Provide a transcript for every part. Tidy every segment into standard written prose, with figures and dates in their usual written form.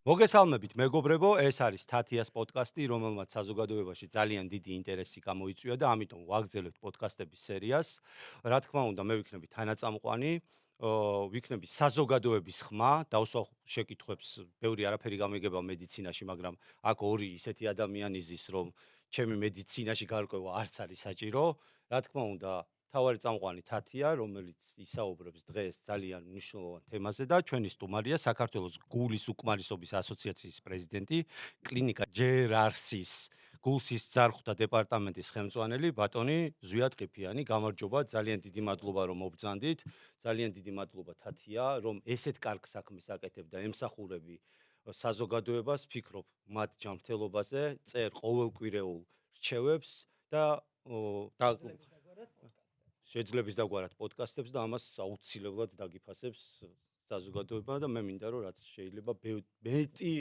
მოგესალმებით მეგობრებო, ეს არის თათიას პოდკასტი, რომელმაც საზოგადოებაში ძალიან დიდი ინტერესი გამოიწვია და ამიტომ ვაგრძელებთ პოდკასტების სერიას. რა თქმა უნდა, მე ვიქნები თანაწამყვანი, ვიქნები საზოგადოების ხმა, დავსვავ შეკითხვებს, ბევრი არაფერი გამიგება მედიცინაში, მაგრამ აქ ორი ისეთი ადამიანი ზის, რომ ჩემი მედიცინაში გარკვევა არც არის საჭირო. რა თქმა უნდა, თავარი წამყვანი თათია, რომელიც ისაუბრებს დღეს ძალიან მნიშვნელოვან თემაზე და ჩვენი სტუმარია საქართველოს გულის უკმარისობის ასოციაციის პრეზიდენტი, კლინიკა ჯერარსის გულსის ძარღვთა დეპარტამენტის ხელმძღვანელი ბატონი ზვიად ყიფიანი. გამარჯობა, ძალიან დიდი მადლობა რომ მობრძანდით. ძალიან დიდი მადლობა თათია, რომ ესეთ კარგ საქმეს აკეთებ და ემსახურები საზოგადოებას, ფიქრობ მათ ჯანმრთელობაზე, წერ ყოველკვირეულ რჩევებს და შეძლებს დაგვარად პოდკასტებს და ამას აუცილებლად დაგიფასებს საზოგადოება და მე მინდა რომ რაც შეიძლება მეტი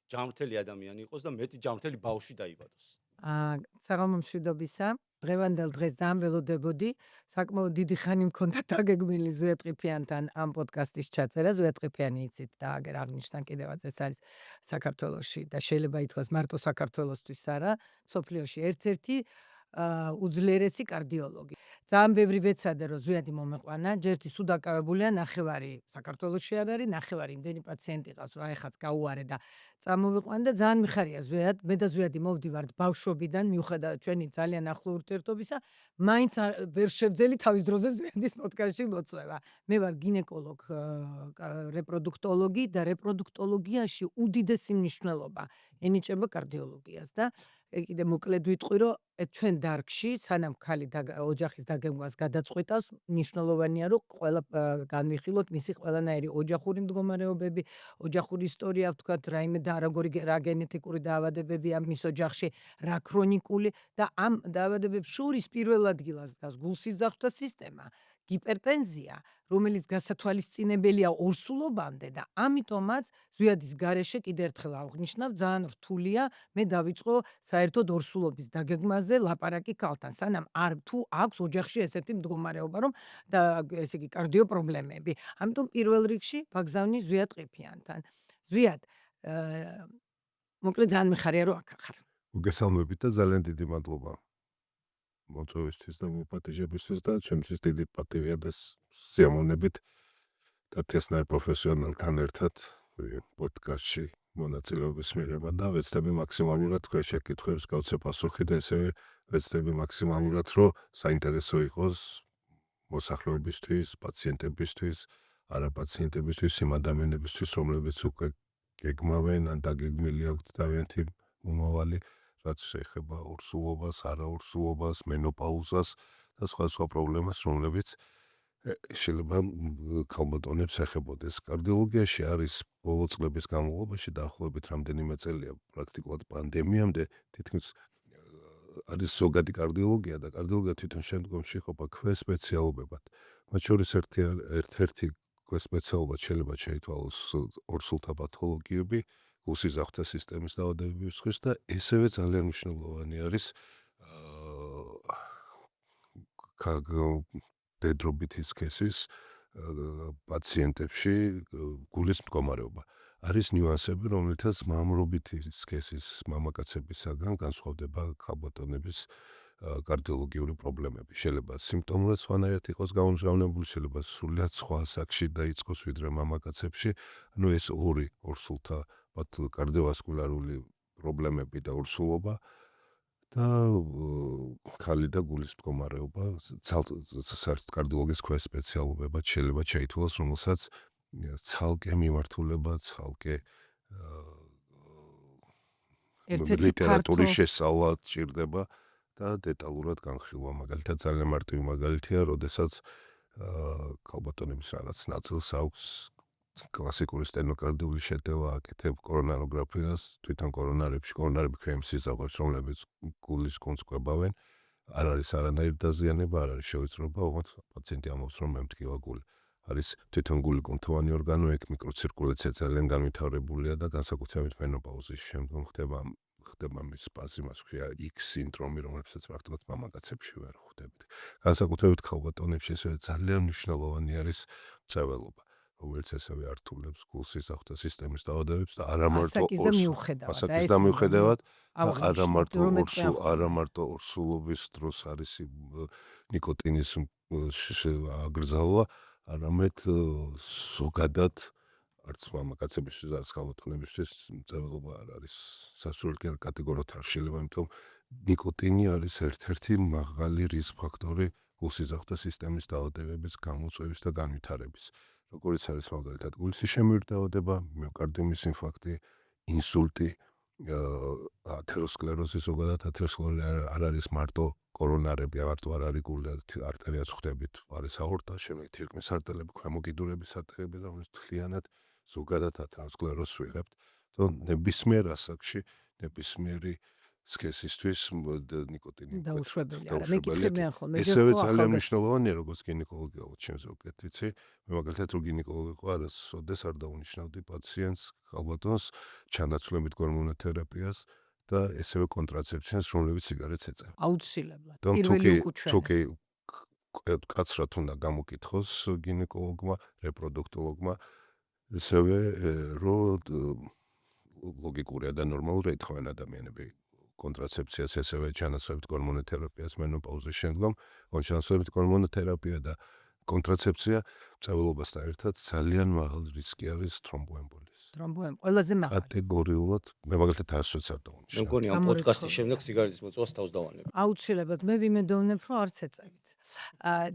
ჯანმრთელი ადამიანი იყოს და მეტი ჯანმრთელი ბავშვი დაიბადოს. საღამო მშვიდობისა. დღევანდელ დღეს ძალიან ველოდებოდი. საკმაოდ დიდი ხანი მქონდა დაგეგმილი ზვიად ყიფიანთან ამ პოდკასტის ჩაწერა. ზვიად ყიფიანი იცით და აგერ აღნიშნა კიდევაც ეს არის საქართველოში და შეიძლება ითქვას მარტო საქართველოსთვის არა, მსოფლიოში ერთ-ერთი უძლიერესი კარდიოლოგი. ძალიან ბევრი ვეცადე რომ ზვიადი მომეყვანა, ჯერთი სულ დაკავებულია, ნახევარი საქართველოში არ არის, ნახევარი იმდენი პაციენტი ყავს, რომ ეხაც გაუარე და წამოვიყვან და ძალიან მიხარია ზვიად. მე და ზვიადი მოვდივართ ბავშვობიდან, მიუხედავად ჩვენი ძალიან ახლო ურთიერთობისა, მაინც ვერ შევძელი თავის დროზე ზვიადის პოდკასტში მოწვევა. მე ვარ გინეკოლოგ, რეპროდუქტოლოგი და რეპროდუქტოლოგიაში უდიდესი მნიშვნელობა ენიჭება კარდიოლოგიას და კიდე მოკლედ ვიტყვი, რომ ჩვენ დარგში, სანამ ქალი ოჯახის დაგეგმვას გადაწყვეტავს, მნიშვნელოვანია, რომ ყველა განვიხილოთ მისი ყველანაირი ოჯახური მდგომარეობები, ოჯახური ისტორია, ვთქვათ, რაიმე და რა გენეტიკური დაავადებებია მის ოჯახში, რა ქრონიკული და ამ დაავადებებს შორის პირველ ადგილას დგას გულსის ძარღვთა სისტემა, ჰიპერტენზია, რომელიც გასათვალისწინებელია ორსულობამდე და ამიტომაც ზვიადის გარეშე კიდევ ერთხელ აღნიშნავ, ძალიან რთულია მე დავიწყო საერთოდ ორსულობის დაგეგმაზე ლაპარაკი ქალთან, სანამ თუ აქვს ოჯახში ესეთი მდგომარეობა, რომ და ესე იგი კარდიო პრობლემები. ამიტომ პირველ რიგში ვაგზავნი ზვიად ყიფიანთან. ზვიად, მოკლედ ძალიან მიხარია რომ აქ ხარ. მოგესალმებით და ძალიან დიდი მადლობა მოწვევისთვის და მოპატიჟებისთვის და ჩემთვის დიდი პატივია და სიამოვნებით თათიასნაირ პროფესიონალთან ერთად პოდკასტში მონაწილეობის მიღება და ვეცდები მაქსიმალურად თქვენ შეკითხვებს გავცე პასუხი და ესევე ვეცდები მაქსიმალურად რომ საინტერესო იყოს მოსახლეობისთვის, პაციენტებისთვის, არაპაციენტებისთვის, იმ ადამიანებისთვის, რომლებიც უკვე გეგმავენ ან დაგეგმილი აქვთ თავიანთი მომავალი, რაც შეეხება ორსულობას, არაორსულობას, მენოპაუზას და სხვა პრობლემას, რომლებიც შეიძლება ქალბატონებს ეხებოდეს. კარდიოლოგიაში არის ბოლო წლების განმავლობაში დაახლოებით რამდენიმე წელია პრაქტიკულად პანდემიამდე თითქმის არის ზოგადი კარდიოლოგია და კარდიოლოგია თვითონ შემდგომში იყოფა ქვესპეციალობებად. მათ შორის ერთ-ერთი ქვესპეციალობა შეიძლება შეითვალოს ორსულთა პათოლოგიები, გულსის ძარღვთა სისტემის დაავადებების სხვის და ესევე ძალიან მნიშვნელოვანი არის დედრობითი სქესის პაციენტებში გულის მდგომარეობა. არის ნიუანსები, რომელთაც მამრობითი სქესის მამაკაცებისაგან განსხვავდება ქალბატონების კარდიოლოგიური პრობლემები. შეიძლება სიმპტომურად სხვანაირად იყოს გამჟღავნებული, შეიძლება სრულიად სხვა ასაკში დაიწყოს ვიდრე მამაკაცებში. ანუ ეს ორი ორსულთა კარდიოვასკულარული პრობლემები და ორსულობა და ქალი და გულის მდგომარეობა საერთოდ კარდიოლოგის ქვესპეციალობებად შეიძლება შეითვალოს, რომელსაც ცალკე მიმართულება, ცალკე ლიტერატურის შესწავლა ჭირდება და დეტალურად განხილვა. მაგალითად ძალიან მარტივი მაგალითია, როდესაც ქალბატონების რაღაც ნაწილს აქვს კლასიკური სტენოკარდიული შეტევა, აკეთებ კორონაროგრაფიას, თვითონ კორონარები ქვემს იზამთრებს, რომლებიც გულის კუნთს კვებავენ. არ არის არანაირი დაზიანება, არ არის შევიწროება, უბრალოდ პაციენტი ამბობს, რომ მე მდგება გული. არის თვითონ გული კუნთოვანი ორგანო, ეგ მიკროცირკულაცია ძალიან განვითარებულია და განსაკუთრებით მენოპაუზის შემდგომ ხდება მის სპაზმას, ხია X სინდრომი, რომელსაც პრაქტიკულად მამაკაცებში ვერ ხვდებით. განსაკუთრებით ქალბატონებში ეს ძალიან მნიშვნელოვანი არის მწვერვალობა. რომელიც ესევე ართულებს გულსისახთა სისტემის დაავადებებს და არა მარტო ასაკის და მიუხედავად. ასაკის და მიუხედავად და არა მარტო რომ ეწია არა მარტო ორსულობის დროს არის ნიკოტინის აგრძალვა, არამედ ზოგადად არც მამაკაცებისთვის არც ქალბატონებისთვის მწერლობა არ არის სასურველი კატეგორიად არ შეიძლება, იმიტომ ნიკოტინი არის ერთ-ერთი მაღალი რისკ ფაქტორი გულსისახთა სისტემის დაავადებების გამოწვევის და განვითარების. როგორც არის მაგალითად გულსისხმის დაავადება, მიოკარდიუმის ინფარქტი, ინსულტი, ათეროსკლეროზი, ზოგადად ათეროსკლეროზი არ არის მარტო კორონარები, მარტო არ არის გული არტერიაც ხვდებით, არის აორტა, შემდეგ თირკმლის არტერიები, ქვემოკიდურების არტერიები, რომელიც მთლიანად ზოგადად ათეროსკლეროზს ვიღებთ. ნებისმიერ ასაკში, ნებისმიერი სქესისთვის ნიკოტინი დაუშვებელი არა მეკითხებიან ხოლმე ესევე ძალიან მნიშვნელოვანია როგორც გინეკოლოგია ჩემზე უკეთ ვიცი მე მაგალითად რო გინეკოლოგი ყო არასოდეს არ დაუნიშნავდი პაციენტს ალბათონს ჩანაცვლებით გორმონოთერაპიას და ესევე კონტრაცეფციას რომლებიც სიგარეტს ეწევა აუცილებლად პირველი უკუჩვენე კაცრად უნდა გამოკითხოს გინეკოლოგმა რეპროდუქტოლოგმა ესევე რო ლოგიკურია და ნორმალურია ეთხოვენ ადამიანები კონტრაცეფციას ესევე ჩანაცვლებით გორმონოთერაპიას მენოპაუზის შემდგომ, ჩანაცვლებით გორმონოთერაპია და კონტრაცეფცია მწვერვალობასთან ერთად ძალიან მაღალი რისკი არის თრომბოემბოლიის. ყველაზე მაღალი. კატეგორიულად მე მაგალითად არასოდეს არ დავუნიშნავ. მე მგონი ამ პოდკასტის შემდეგ სიგარეტის მოწვევას თავს დავანებ. აუცილებლად მე ვიმედოვნებ, რომ არც ეწევით.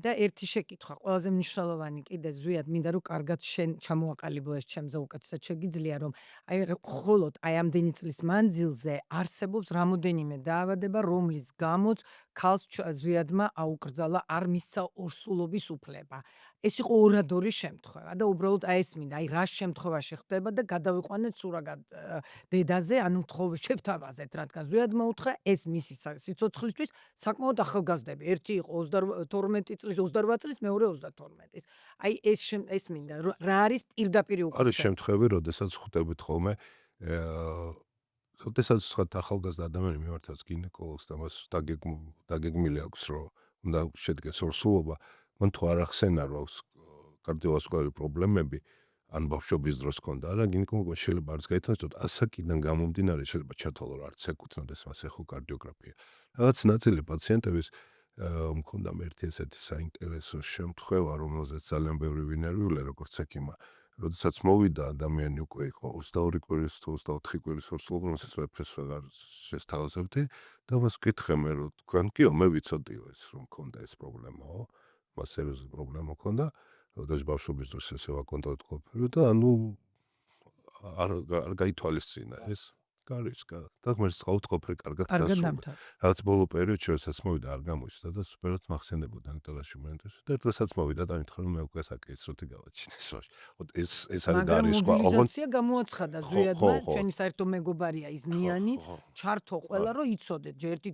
და ერთი შეკითხვა, ყველაზე მნიშვნელოვანი კიდე ზვიად მინდა რომ კარგად ჩამოაყალიბო ეს ჩემზე უკეთესად შეგიძლია რომ აი მხოლოდ აი ამდენი წლის მანძილზე არსებობს რამოდენიმე დაავადება, რომლის გამოც ქალს ზვიადმა აუკრძალა არ მისცა ორსულობის უფლება. ეს იყო ორადორი შემთხვევა და უბრალოდ აი ეს მინდა, აი რა შემთხვევაში ხდება და გადავიყვანეთ სურაგად დედაზე, ანუ თხოვ შევთავაზეთ, რადგან ზვიადმა უთხრა ეს მისი სიცოცხლისთვის საკმაოდ ახალგაზრდები. ერთი იყო 12 წლის, 28 წლის, მეორე 32 წლის. აი ეს მინდა, რა არის პირდაპირ უკეთესად. არის შემთხვევები, როდესაც ხვდებით ხოლმე როდესაც სხვა ახალგაზრდა ადამიანი მიმართავს გინეკოლოგს და მას დაგეგმილი აქვს, რომ უნდა შედგეს ორსულობა, მან თუ არ ახსენა, რომ კარდიოვასკულარული პრობლემები ან ბავშვობის დროს ქონდა, არა გინეკოლოგმა შეიძლება არც გაითვალისწინოს, ასაკიდან გამომდინარე შეიძლება ჩათვალო, რომ არც ეკუთვნოდეს მას ეხოკარდიოგრაფია. რაღაც ნაწილი პაციენტების მქონდა ერთი ესეთი საინტერესო შემთხვევა, რომელზეც ძალიან ბევრი ვინერვიულა, როგორც ექიმა. როდესაც მოვიდა ადამიანი უკვე იყო 22 კვირის თუ 24 კვირის ორსულობა, რომელსაც მეფეს ვეღარ შესთავაზებდი და მას ვკითხე მე, რომ თქვენ კიო, მე ვიცოდი ეს რომ მქონდა ეს პრობლემაო, მას სერიოზული პრობლემა მქონდა, როდესაც ბავშვობის დროს ესე ვაკონტროლეთ ყოფილი და ანუ არ გაითვალისწინა ეს. გარისკა და ღმერთს ყავთ ყოფილი კარგად დასრულდა. რაც ბოლო პერიოდში როდესაც მოვიდა არ გამოჩნდა და სუპერად მახსენებოდა ნიკოლაში მომენტში და ერთადაც მოვიდა და მითხრა რომ მე უკვე საკეისროთი გავაჩინეს ვაშ. ეს არის გარისკა. მობილიზაცია გამოაცხადა ზვიადმა, ჩვენი საერთო მეგობარია იზმიანიც, ჩართო ყველა რომ იცოდეთ, ერთი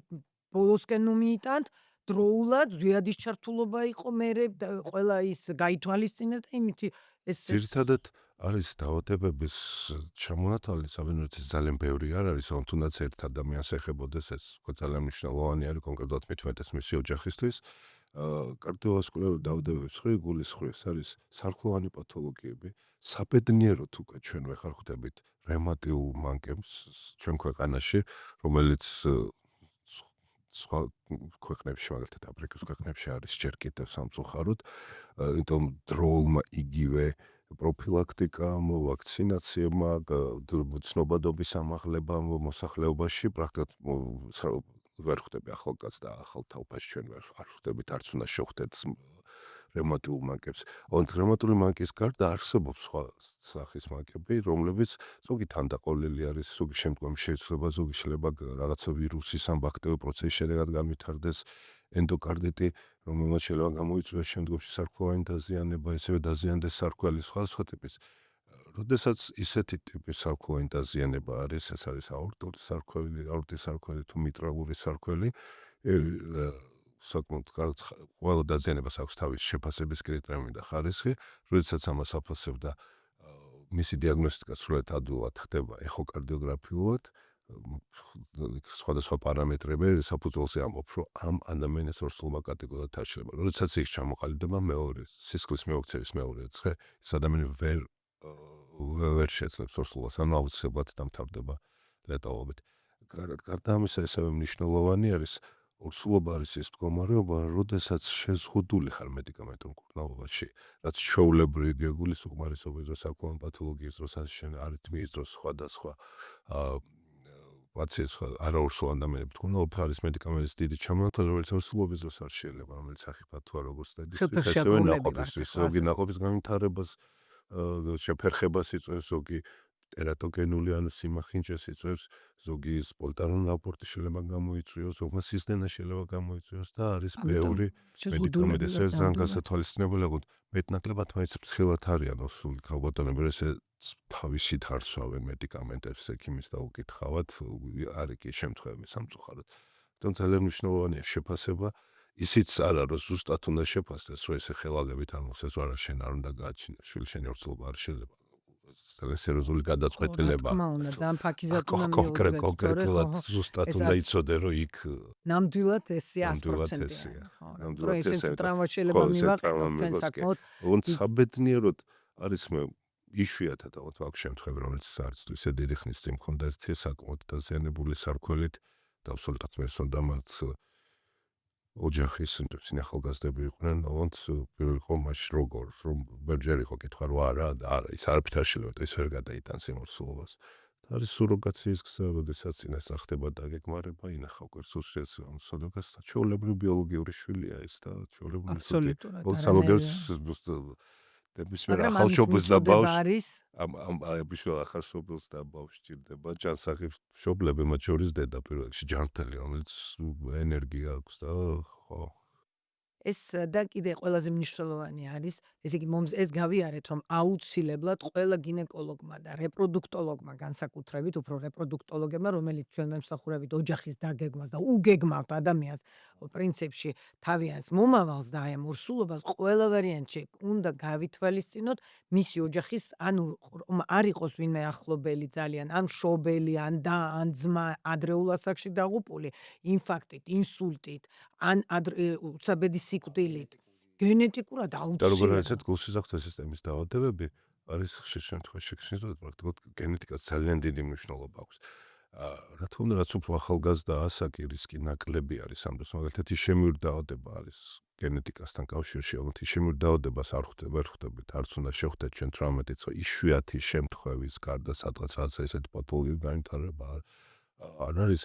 ბოლოსკენ მიიტანთ დროულად ზვიადის ჩართულობა იყო მერე ყველა ის გაითვალისწინეს და იმითი ეს ძირითადად არის დაავადებების ჩამონათვალი საბინუცის ძალიან ბევრი არ არის, რომ თუნდაც ერთ ადამიანს ეხებოდეს ეს ძალიან მნიშვნელოვანი არის კონკრეტულად მithumetes მისი ოჯახისთვის. კარდიოვასკულარული დაავადებების მხრივ გულის მხრივ არის სარქლოვანი პათოლოგიები, საბედნიეროდ უკვე ჩვენ ვეხარ ხვდებით რევმატიულ მანკებს ჩვენ ქვეყანაში, რომელიც სხვა ქვეყნებში, მაგალითად აფრიკის ქვეყნებში არის ჯერ კიდევ სამწუხაროდ, იმიტომ დროულმა იგივე პროფილაქტიკამ, ვაქცინაციებმა, ცნობადობის ამაღლებამ მოსახლეობაში პრაქტიკულად ვერ ხვდები ახალგაზრდა ახალ თაობაში ჩვენ ვერ ხვდებით არც უნდა შევხვდეთ რევმატიულ მანკებს. რევმატული მანკის გარდა არსებობს სხვა სახის მანკები, რომლებიც ზოგი თანდაყოლილი არის, ზოგი შემდგომში შეიძლება, ზოგი შეიძლება რაღაცა ვირუსის ან ბაქტერიული პროცესის შედეგად განვითარდეს ენდოკარდიტი, რომელმაც შეიძლება გამოიწვიოს შემდგომში სარქლოვანი დაზიანება, ესევე დაზიანდეს სარქველი სხვა ტიპის. როდესაც ისეთი ტიპის სარქლოვანი დაზიანება არის, ეს არის აორტული სარქველი, აორტის სარქველი თუ მიტრალური სარქველი, საკმაოდ ყველა დაზიანებას აქვს თავის შეფასების კრიტერიუმი და ხარისხი, როდესაც ამას აფასებდა მისი დიაგნოსტიკა სრულად ადვილად ხდება ეხოკარდიოგრაფიულად, სხვადასხვა პარამეტრები საფუძველზე ამბობ, რომ ამ ადამიანის ორსულობა კატეგორიად არ შეიძლება. როდესაც ის ჩამოყალიბდება მეორე, სისხლის მეოქცევის მეორე დღე, ეს ადამიანი ვერ შეძლებს ორსულობას, ანუ აუცილებლად დამთავრდება ლეტალობით. გარდა ამისა, ესევე მნიშვნელოვანი არის ორსულობა არის ის მდგომარეობა, როდესაც შეზღუდული ხარ მედიკამენტურ მკურნალობაში, რაც ჩვეულებრივი გეგმის უკმარისობის დროს, საკუთარ პათოლოგიის დროს, შენ არითმიის დროს, სხვადასხვა პაციენტს არაორსულ ადამიანებს მკურნალობა არის მედიკამენტის დიდი ჩამონათვალე, რომელიც ორსულობის დროს არ შეიძლება, რომელიც ახიფათ თუ როგორც დედისთვის, ასევე ნაყოფისთვის, ზოგი ნაყოფის განვითარებას, შეფერხებას იწვევს, ზოგი ტერატოგენული ანუ სიმახინჯეს იწვევს, ზოგი სპონტანური აპორტი შეიძლება გამოიწვიოს, ზოგმა სისხლდენა შეიძლება გამოიწვიოს და არის ბევრი მედიკამენტი, ესე ძალიან გასათვალისწინებელი აღვთ. მეტნაკლებად მაინც ფრთხილად არიან ორსული ქალბატონები, ესე თავისით არსვავენ მედიკამენტებს, ექიმის დაუკითხავთ, არის კი შემთხვევები სამწუხაროდ. თუმცა ძალიან მნიშვნელოვანია შეფასება, ისიც არა, რომ ზუსტად უნდა შეფასდეს, რომ ესე ხელალებით არ მოხდეს, არა შენ არ უნდა გააჩინოს, შვილი შენი ორსულობა არ შეიძლება. სერიოზული გადაწყვეტილება. ძალიან ფაქიზად უნდა მიიღოს. კონკრეტულად ზუსტად უნდა იცოდე, რომ იქ ნამდვილად ესეა 100%-ია. ნამდვილად ესეა. ტრავმა შეიძლება მივაყენოთ საკმაოდ. საბედნიეროდ არის იშვიათად ალბათ აქვს შემთხვევები, რომელიც არც თუ ისე დიდი ხნის წინ მქონდა ერთი საკმაოდ დაზიანებული სარქველით და აბსოლუტურად მე სონდა მათ ოჯახის ისინი ახალგაზრდები იყვნენ, ოღონდ პირველი იყო მაშინ როგორ, რომ ბერჯერ იყო კითხვა, რომ არა, ის არაფრით არ შეიძლება, ის ვერ გადაიტანს იმ ორსულობას. არის სუროგაციის გზა, როდესაც წინასწარ ხდება დაგეგმარება, ინახავ კვერცხს სუროგას, ჩვეულებრივი ბიოლოგიური შვილია ეს და ჩვეულებრივი აბსოლუტურად. ნებისმიერ ახალშობილს და ბავშვს ამ ბიშველ ახალშობილს და ბავშვს ჭირდება ჯანსაღი მშობლები, მათ შორის დედა პირველ რიგში ჯანმრთელი, რომელიც ენერგია აქვს და ხო. ეს და კიდე ყველაზე მნიშვნელოვანი არის, ესე იგი ეს გავიარეთ, რომ აუცილებლად ყველა გინეკოლოგმა და რეპროდუქტოლოგმა განსაკუთრებით, უფრო რეპროდუქტოლოგებმა, რომელიც ჩვენ მემსახურებით ოჯახის დაგეგმას და უგეგმავთ ადამიანს, პრინციპში თავიანს მომავალს და აი ამ ორსულობას ყველა ვარიანტში უნდა გავითვალისწინოთ მისი ოჯახის, ანუ არ იყოს ვინმე ახლობელი ძალიან, ან მშობელი, ან და, ან ძმა ადრეულ ასაკში დაღუპული, ინფარქტით, ინსულტით, ან უცაბედი სიკვდილით, გენეტიკურად და როგორ არის აუცილებლად. გულსიზრახთა სისტემის დაავადებები, არის ხშირ შემთხვევაში შექმნილი პრაქტიკულად გენეტიკას ძალიან დიდი მნიშვნელობა აქვს. რა თქმა უნდა, რაც უფრო ახალგაზრდა ასაკი რისკი ნაკლები არის ამ დროს, მაგალითად ისემიური დაავადება არის გენეტიკასთან კავშირში, ოღონდ ისემიური დაავადებას არ ხვდებით, არც უნდა შეხვდეთ ჩვენ ტრაუმატით, იშვიათი შემთხვევის გარდა სადღაც რაღაცა ესეთი პათოლოგიური განვითარება არ არის,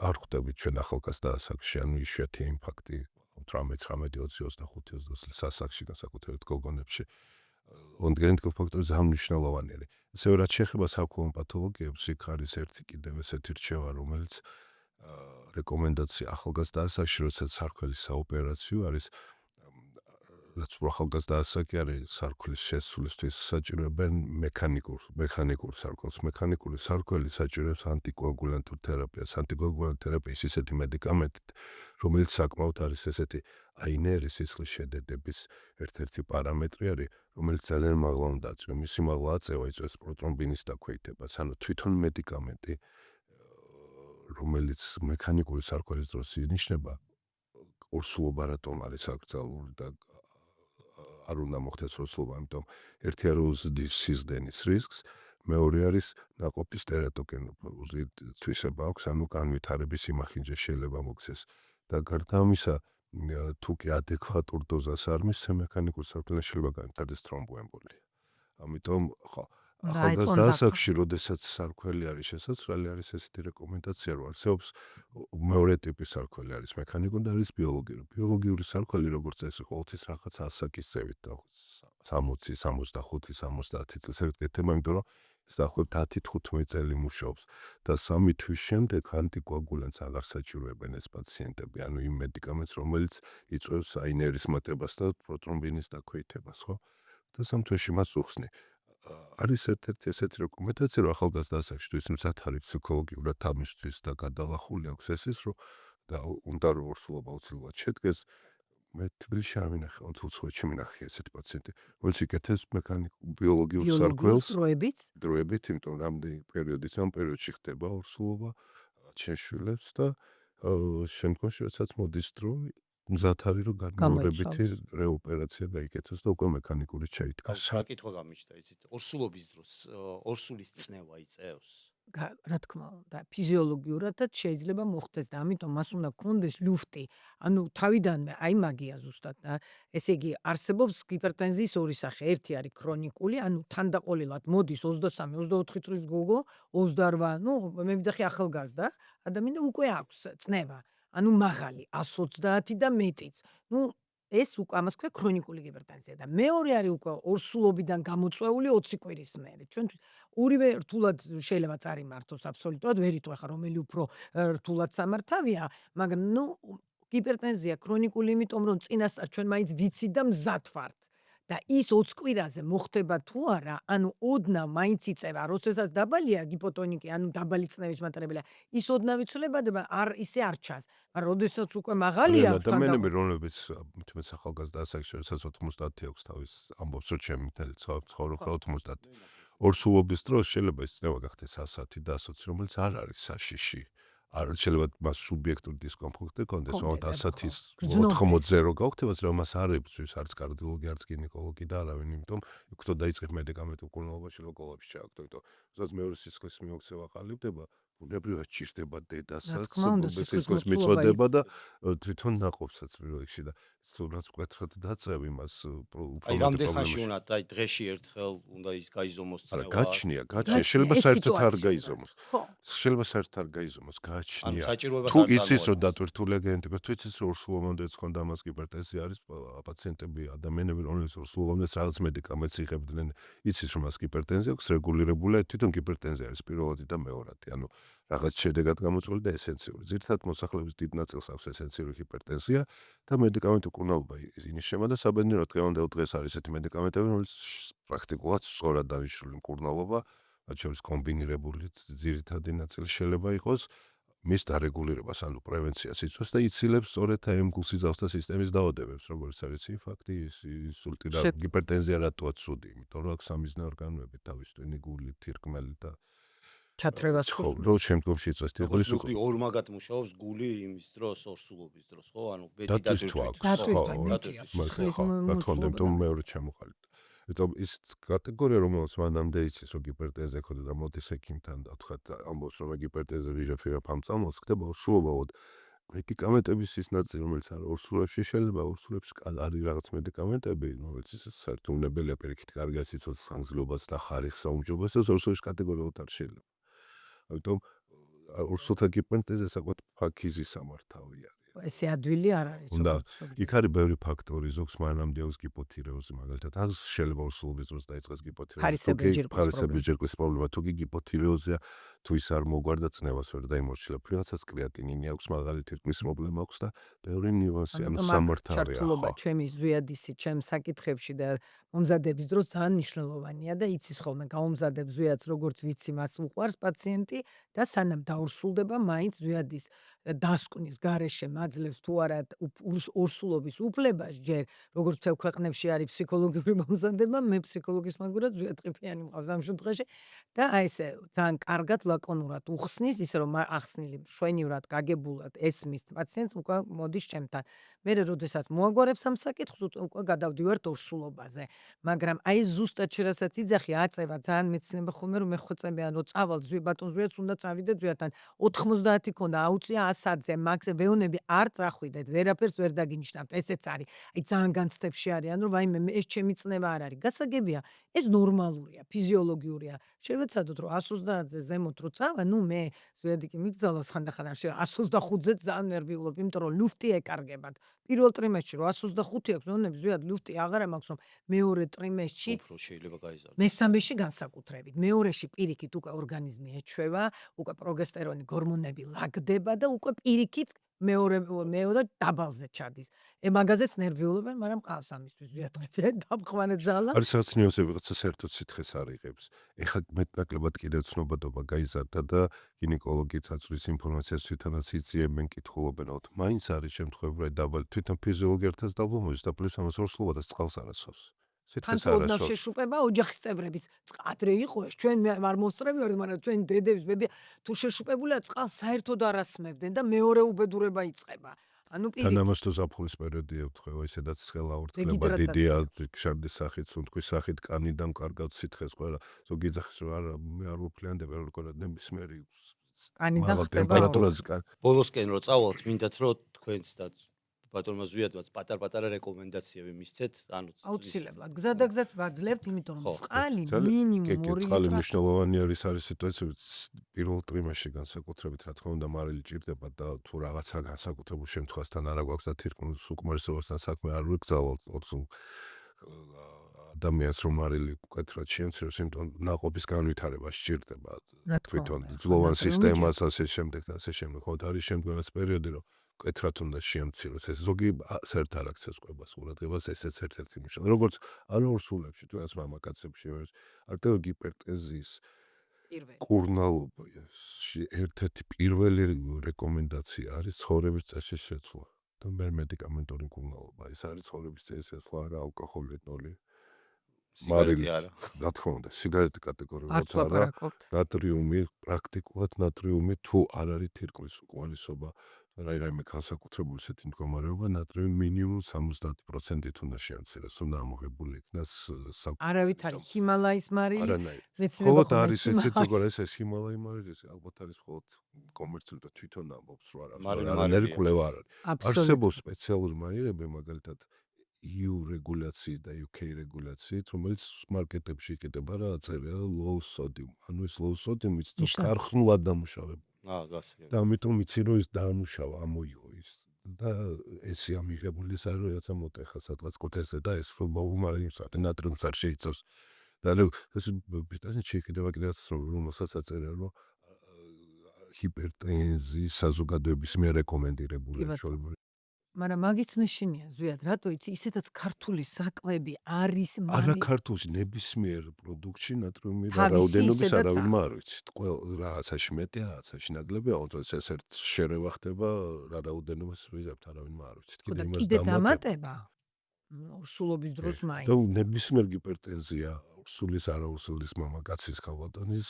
არ ხვდებით ჩვენ ახალგაზრდა ასაკში, ანუ იშვიათი ინფარქტი 18-20-25 ასაკში განსაკუთრებით გოგონებში. გენეტიკურ ფაქტორი ძალიან მნიშვნელოვანი არის. ასევე რაც შეეხება საქველმო პათოლოგიებს, იქ არის ერთი კიდევ ესეთი რჩევა, რომელიც რეკომენდაცია ახალგაზრდა ასაკში, როდესაც სარქველის საოპერაციო არის, რაც უფრო ახალგაზრდა ასაკი არის, სარქველის შესულისთვის საჭიროებენ მექანიკურ სარქველს. მექანიკური სარქველი საჭიროებს ანტიკოაგულანტურ თერაპიას. ანტიკოაგულანტური თერაპიის ისეთი მედიკამენტით, რომელიც საკმაოდ არის ესეთი აინერი სისხლის შედედების ერთ-ერთი პარამეტრი არის, რომელიც ძალიან მაღლა უნდა აწვიო. მისი მაღლა აწევა იწვევს პროტრომბინის დაქვეითებას. ანუ თვითონ მედიკამენტი, რომელიც მექანიკური სარქველის დროს ინიშნება, ორსულობა რატომ არის აკრძალული და არ უნდა მოხდეს ორსულობა, ამიტომ ერთი არის უზრდის სისხლდენის რისკს, მეორე არის ნაყოფის ტერატოგენული თვისება აქვს, ანუ განვითარების სიმახინჯე შეიძლება მოხდეს. და გარდა ამისა, თუ კი ადეკვატურ დოზას არ მისცე, მექანიკურ სარქველში შეიძლება განვითარდეს თრომბოემბოლია. ამიტომ ხო, ახალგაზრდა ასაკში, როდესაც სარქველი არის შესაძლებელი, არის ესეთი რეკომენდაცია, რომ არსებობს მეორე ტიპის სარქველი არის მექანიკური და არის ბიოლოგიური. ბიოლოგიური სარქველი, როგორც წესი, ყოველთვის რაღაც ასაკის წევით და 60, 65, 70 წელს ეთება, იმიტომ რომ ეს დაახლოებით 10-15 წელი მუშაობს და 3 თვის შემდეგ ანტიკოაგულანტს აღარ საჭიროებენ ეს პაციენტები, ანუ იმ მედიკამენტს, რომელიც იწვევს აინერის მატებას და პროტრომბინის დაქვეითებას, ხო? და 3 თვეში მას უხსნი. არის ერთ-ერთი ესეთი რეკომენდაცია, რომ ახალგაზრდა ასაკში თუ ის მცათ არის ფსიქოლოგიურად ამისთვის და გადალახული აქვს ეს, რომ და უნდა რომ ორსულობა აუცილებლად შედგეს, მე თბილისში არ მინახე, თუ უცხოეთში მინახე ესეთი პაციენტი, რომელიც იკეთებს ბიოლოგიურ ბიოლოგიურ სარქველს დროებით, იმიტომ რამდენი პერიოდის ამ პერიოდში ხდება ორსულობა, შეშვილებს და შემდგომში როდესაც მოდის დრო, მზად არის რომ განმეორებითი რეოპერაცია გაიკეთოს და უკვე მექანიკური შეიდგას. საკითხვა გამიჩნდა, იცით, ორსულობის დროს ორსულის წნევა იწევს. რა თქმა უნდა, ფიზიოლოგიურადაც შეიძლება მოხდეს და ამიტომ მას უნდა გქონდეს ლუფტი. ანუ თავიდანვე აი მაგია ზუსტად და ესე იგი არსებობს ჰიპერტენზიის ორი სახე. ერთი არის ქრონიკული, ანუ თანდაყოლილად მოდის 23-24 წლის გოგო, 28, ნუ მე ვიდახი ახალგაზრდა ადამიანი უკვე აქვს წნევა. ანუ მაღალი 130 და მეტიც. ნუ ეს უკვე ამას ქვია ქრონიკული ჰიპერტენზია და მეორე არის უკვე ორსულობიდან გამოწვეული 20 კვირის მერე. ჩვენთვის ორივე რთულად შეიძლება წარიმართოს აბსოლუტურად, ვერ იტყვი ხა რომელი უფრო რთულად სამართავია, მაგრამ ნუ ჰიპერტენზია ქრონიკული იმიტომ რომ წინასწარ ჩვენ მაინც ვიცით და მზად ვართ. და ის 20 კვირაზე მოხდება თუ არა, ანუ ოდნავ მაინც იწევა, როდესაც დაბალია ჰიპოტონიკი, ანუ დაბალი წნევის მატარებელია, ის ოდნავი ცვლილებადება ისე არ ჩანს. მაგრამ როდესაც უკვე მაღალია ადამიანები, რომლებიც თუმცა ახალგაზრდა ასაკში, როდესაც 90 აქვს თავის ამბობს, რომ ჩემი მთელი ცხოვრება 90. ორსულობის დროს შეიძლება ის წნევა გახდეს 110 და 120, რომელიც არ არის საშიში. არ შეიძლება მას სუბიექტური დისკომფორტი კონდეს 110-ის 80-ზე რო გავხდებათ, რომ მას არ ებრძვის არც კარდიოლოგი, არც გინეკოლოგი და არავინ, იმიტომ იქ თუ დაიწყეთ მედიკამენტურ მკურნალობა შეიძლება კოლაფში ჩააგდო, იმიტომ რომ მეორე სისხლის მიოქცევა ყალიბდება, ბუნებრივად ჭირდება დედასაც, სისხლის მიწოდება და თვითონ ნაყოფსაც პირველში და რაც მკვეთრად დაწყებ იმას აი რამდენ ხანში უნდა აი დღეში ერთხელ უნდა ის გაიზომოს წნევა. არა, გაჩნია, შეიძლება საერთოდ არ გაიზომოს. შეიძლება საერთოდ არ გაიზომოს, გაჩნია. თუ იცის რომ დატვირთულია გენეტიკა, თუ იცის რომ ორსულობამდეც ხონდა ამას ჰიპერტენზია არის პაციენტები, ადამიანები, რომლებიც ორსულობამდეც რაღაც მედიკამენტს იღებდნენ, იცის რომ მას ჰიპერტენზია აქვს რეგულირებული, თვითონ ჰიპერტენზია არის პირველადი და მეორადი, ანუ რაღაც შედეგად გამოწვეული და ესენციური. ძირითადად მოსახლეობის დიდ ნაწილს აქვს ესენციური ჰიპერტენზია და მედიკამენტური მკურნალობა ინიშნება და საბედნიეროდ დღევანდელ დღეს არის ესეთი მედიკამენტები, რომელიც პრაქტიკულად სწორად დანიშნული მკურნალობა, მათ შორის კომბინირებული ძირითადი ნაწილი შეიძლება იყოს მის დარეგულირებას, ანუ პრევენციას იწვევს და იცილებს სწორედ აი ემპულსიზავსთა სისტემის დაავადებებს, როგორც არის ინფარქტი, ინსულტი და ჰიპერტენზია რატოა ცუდი, იმიტომ რომ აქ სამიზნე ორგანოები თავის ტვინი, გული, თირკმელი და ჩათრევას რო შემდგომში იწვევს თირკმელის უკვე ორმაგად მუშაობს გული იმის დროს, ორსულობის დროს, ხო? ანუ ბედი დატვირთვა მეორე ჩამოყალიბდა. იმიტომ ის კატეგორია, რომელსაც მანამდე იცის, რომ ჰიპერტენზია ქონდა და მოდის ექიმთან და თქვა ამბობს, რომ ჰიპერტენზია ვიჟაფერა ფამწამოს, ხდება ორსულობა. მედიკამენტების ის ნაწილი, რომელიც არის ორსულებში, შეიძლება ორსულებში არის რაღაც მედიკამენტები, რომელიც საერთოდ უნებელია პირიქით კარგი სიცოცხლის ხანგრძლივობას და ხარისხს აუმჯობესებს, და ორსულების კატეგორიულად არ შეიძლება. ამიტომ ორსულთა ჰიპერტენზია საკმაოდ ფაქიზი სამართავი არის. ესე ადვილი არ არის. უნდა იქ არის ბევრი ფაქტორი, ზოგს მანამდე აქვს გიპოთირეოზი, მაგალითად, ან შეიძლება ორსულობის დროს დაიწყეს გიპოთირეოზი. ფარისებიჯერკვის პრობლემა, თუ კი გიპოთირეოზია, თუ ის არ მოგვარდა წნევას ვერ დაიმორჩილა, რაღაცას კრეატინინი აქვს, მაღალი თირკმლის პრობლემა აქვს და ბევრი ნიუანსი, ანუ სამართავია. ჩართულობა ჩემი ზვიადისი, ჩემ საკითხებში და მომზადების დროს ძალიან მნიშვნელოვანია და იცის ხოლმე გაუმზადებ ზვიადს, როგორც ვიცი, მას უყვარს პაციენტი და სანამ დაურსულდება, მაინც ზვიადის დასკვნის გარეშე მაძლევს თუ არა ორსულობის უფლებას ჯერ, როგორც მთელ ქვეყნებში არის ფსიქოლოგიური მომზადება, მე ფსიქოლოგის მაგურად ზვიადყიფიანი მყავს ამ შემთხვევაში და აი ესე ძალიან კარგად ლაკონურად უხსნის, ისე რომ ახსნილი მშვენივრად გაგებულად ესმის პაციენტს უკვე მოდის ჩემთან. მე როდესაც მოაგვარებს ამ საკითხს, უკვე გადავდივართ ორსულობაზე. მაგრამ აი ზუსტად შერასაც იძახი აწევა ძალიან მეცნება ხოლმე რომ მეხოწებიან რომ წავალ ბატონ ზვიადს უნდა წავიდე ზვიადთან 90 ქონდა აუწია 100-ზე მაგზე ვეონები არ წახვიდეთ ვერაფერს ვერ დაგინიშნავთ ესეც არის აი ძალიან განცდებში არიან რომ აი მე ეს ჩემი წნევა არ არის გასაგებია ეს ნორმალურია ფიზიოლოგიურია შევეცადოთ რომ 130-ზე ზემოთ რო წავა ნუ მე ზვიადი კი მიგზავნოს ხანდახან 125-ზე ძალიან ნერვიულობ იმიტომ რომ ლუფტი ეკარგებათ პირველ ტრიმესტრში რომ 125 აქვს ვეონები ზვიად ლუფტი აღარა მაქვს რომ მეორე ტრიმესტრში უფრო შეიძლება გაიზარდოს. მესამეში განსაკუთრებით. მეორეში პირიქით უკვე ორგანიზმი ეჩვევა, უკვე პროგესტერონი, გორმონები ლაგდება და უკვე პირიქით მეორე დაბალზე ჩადის. მაგაზეც ნერვიულობენ, მაგრამ ყავს ამისთვის ზვიადყებიან დამხვანე ძალა. არის რაღაც ნიუსები, ვიღაცა საერთოდ სითხეს არ იღებს. ეხლა მეტნაკლებად კიდევ ცნობადობა გაიზარდა და გინეკოლოგი წაწვრის ინფორმაციას თვითონაც იწიებენ, კითხულობენ, ალბათ მაინც არის შემთხვევები, რომ დაბალი თვითონ ფიზიოლოგიერთაც დაბლომოდის და პლუს ამას ორსულობა და წყალს არასვავს. თან სითხეს თუ ოდნავ არასვავს. შეშუპება ოჯახის წევრებიც. ადრე იყო ეს, ჩვენ არ მოსწრები ვართ, მაგრამ ჩვენ დედებს, ბებია თუ შეშუპებულა წყალს საერთოდ არ ასმევდნენ და მეორე უბედურება იწყება. ანუ თან პირიქით. ამას თუ ზაფხულის პერიოდი ევთხო, ისედაც ცხელა ურთლება დეგიდრატაცია. დიდია, შარდის სახით, სუნთქვის სახით, კანიდან კარგად სითხეს ყველა. ზოგი ეძახის რომ არა, მე არ ვფლიანდება როგორ ნებისმიერი კანიდან მაღალ ხდება. ტემპერატურაზე ბოლოსკენ რო წავალთ, მინდათ რომ თქვენც და ბატონმა ზვიადმაც პატარ-პატარა რეკომენდაციები მისცეთ, ანუ აუცილებლად. გზადაგზაც ვაძლევთ, იმიტომ რომ ხო, წყალი ძალიან- მინიმუმ 2 წყალი ლიტრი. მნიშვნელოვანი არის სიტუაცია პირველ ტრიმესში განსაკუთრებით რა თქმა უნდა მარილი ჭირდება და თუ რაღაცა განსაკუთრებულ შემთხვევასთან არა გვაქვს და თირკმლის უკმარისობასთან საქმე არ ვიგზავნოთ ადამიანს რომ მარილი უკეთრად შეემციროს, იმიტომ ნაყოფის განვითარება სჭირდება რა თქმა თვითონ უნდა, ძვლოვან ნატრიუმი სისტემას ასე შემდეგ და ასე შემდეგ. ხო და არის შემდგომაც პერიოდი რომ კეთრად უნდა შეემციროს. ეს ზოგი საერთ არ აქცევს კვებას ყურადღებას, ესეც ერთ-ერთი მნიშვნელოვანი. როგორც არორსულებში თუ ეს მამაკაცებში არტერიული ჰიპერტენზიის პირველი. კურნალობაში ერთ-ერთი პირველი რეკომენდაცია არის ცხოვრების წესის შეცვლა და მე მედიკამენტური კურნალობა. ეს არის ცხოვრების წესის შეცვლა, არა ალკოჰოლი, ეტნოლი. სიგარეტი არა. რა თქმა უნდა, სიგარეტი არც კატეგორიულად არა. ლაპარაკობთ. ნატრიუმი, პრაქტიკულად ნატრიუმი თუ არ არის თირკმლის უკმარისობა, რაიმე განსაკუთრებული ისეთი მდგომარეობა, ნატრიუმი მინიმუმ 70%-ით უნდა შეამციროს, უნდა ამოღებული იქნას არავით არის ჰიმალაის მარილი. არანაირ. მეცნიერება მხოლოდ ხომ არის ესეთი ჰიმალაის- როგორ ეს ჰიმალაი მარილი, ალბათ არის მხოლოდ კომერციული და თვითონ ამბობს რომ არა, მარილი არანაირი მარილია. კვლევა არ არის. აბსოლუტურად. არსებობს სპეციალური მარილები, მაგალითად EU რეგულაციით და UK რეგულაციით, რომელიც მარკეტებში იყიდება რა აწერია low sodium. ანუ ეს low sodium ის თუ ნიშნავს. ხარხნულად დამუშავება. გასაგებია. და ამიტომ იცი რომ ის დაამუშავა, ამოიღო ის. და ესე ამიღებული ის არის როცა მოტეხა სადღაც კუთესზე და ეს მომარილს ნატრიუმს არ შეიცავს. და ეს ბიტაზი შეიძლება კიდევაც რომელსაც აწერია რომ ჰიპერტენზიის საზოგადოების მიერ რეკომენდირებული კი, ბატონო. შორი მაგრამ მაგიც მეშინია ზვიად, რატო იცი, ისედაც ქართული საკვები არის არა ქართულში ნებისმიერ პროდუქტში ნატრიუმი და თავისი რაოდენობის ისედაც არავინმა არ ვიცით. რაღაცაში მეტია, რაღაცაში ნაკლებია, ოღონდ ეს ერთ შერევა ხდება რა რაოდენობას ვიზავთ არავინმა არ ვიცით. ხო და იმას კიდე დამატება. დამატება ორსულობის დროს და მაინც. ნებისმიერ ჰიპერტენზია სულის არაუსულის მამაკაცის ხალბატონის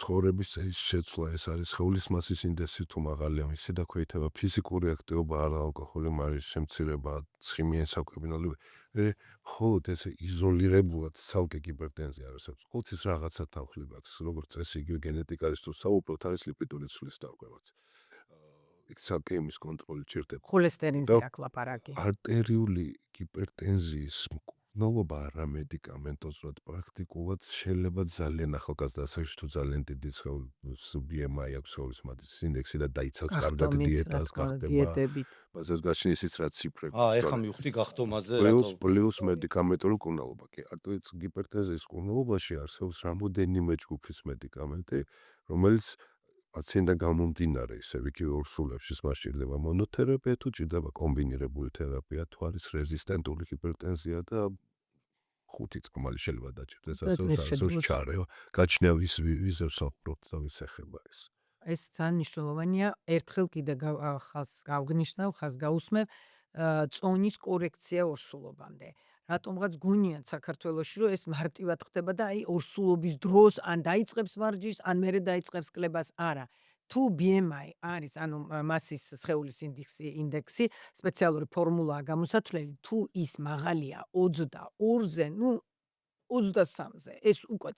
ცხოვრების წესის შეცვლა ეს არის სხეულის მასის ინდექსი თუ მაღალია მისი დაქვეითება ფიზიკური აქტივობა არა ალკოჰოლი მარის შემცირება ცხიმიანი საკვებინოლი მხოლოდ ესე იზოლირებულად ცალკე ჰიპერტენზია არსებობს ყოველთვის ის რაღაცა თანხლება აქვს როგორც წესი იგივე გენეტიკაში თუ საუბრობთ არის ლიპიდური ცვლის დარღვევაც იქ ცალკე იმის კონტროლი ჭირდება ხოლესტერინზე და- აქ ლაპარაკი. არტერიული ჰიპერტენზიის მკურნალობა არა მედიკამენტოზურად პრაქტიკულად შეიძლება ძალიან ახალგაზრდასაში თუ ძალიან დიდი სხეულის BMI აქვს სხეულის მასის ინდექსი და დაიცავს კარგად გახდომით, რა დიეტას თქმა უნდა, გახდება დიეტებით. ბაზას გაშინი ისიც რა ციფრები ეხა მივხვდი გახდომაზე პლუს მედიკამენტური კურნალობა კი არტერიის ჰიპერტენზიის კურნალობაში არსებობს რამოდენიმე ჯგუფის მედიკამენტი რომელიც პაციენტთან გამომდინარე ისევ იგივე ორსულებში მას ჭირდება მონოთერაპია თუ ჭირდება კომბინირებული თერაპია თუ არის რეზისტენტური ჰიპერტენზია და 5 წამალი შეიძლება დაჭირდეს და ასე ეს ასე შეძლოს. ჩარევა გაჩნია ვიზებს საუბრობთ და ვის ეხება ეს ეს ძალიან მნიშვნელოვანია. ერთხელ კიდე ხალხს გავგნიშნავ, ხალხს გაუსმევ წონის კორექცია ორსულობამდე. რატომღაც გონიათ საქართველოში, რომ ეს მარტივად ხდება და აი ორსულობის დროს ან დაიწყებს ვარჯიშს, ან მერე დაიწყებს კლებას, არა. თუ BMI არის, ანუ მასის სხეულის ინდექსი, სპეციალური ფორმულაა გამოსათვლელი, თუ ის მაღალია 22-ზე, ნუ 23-ზე, ეს უკვე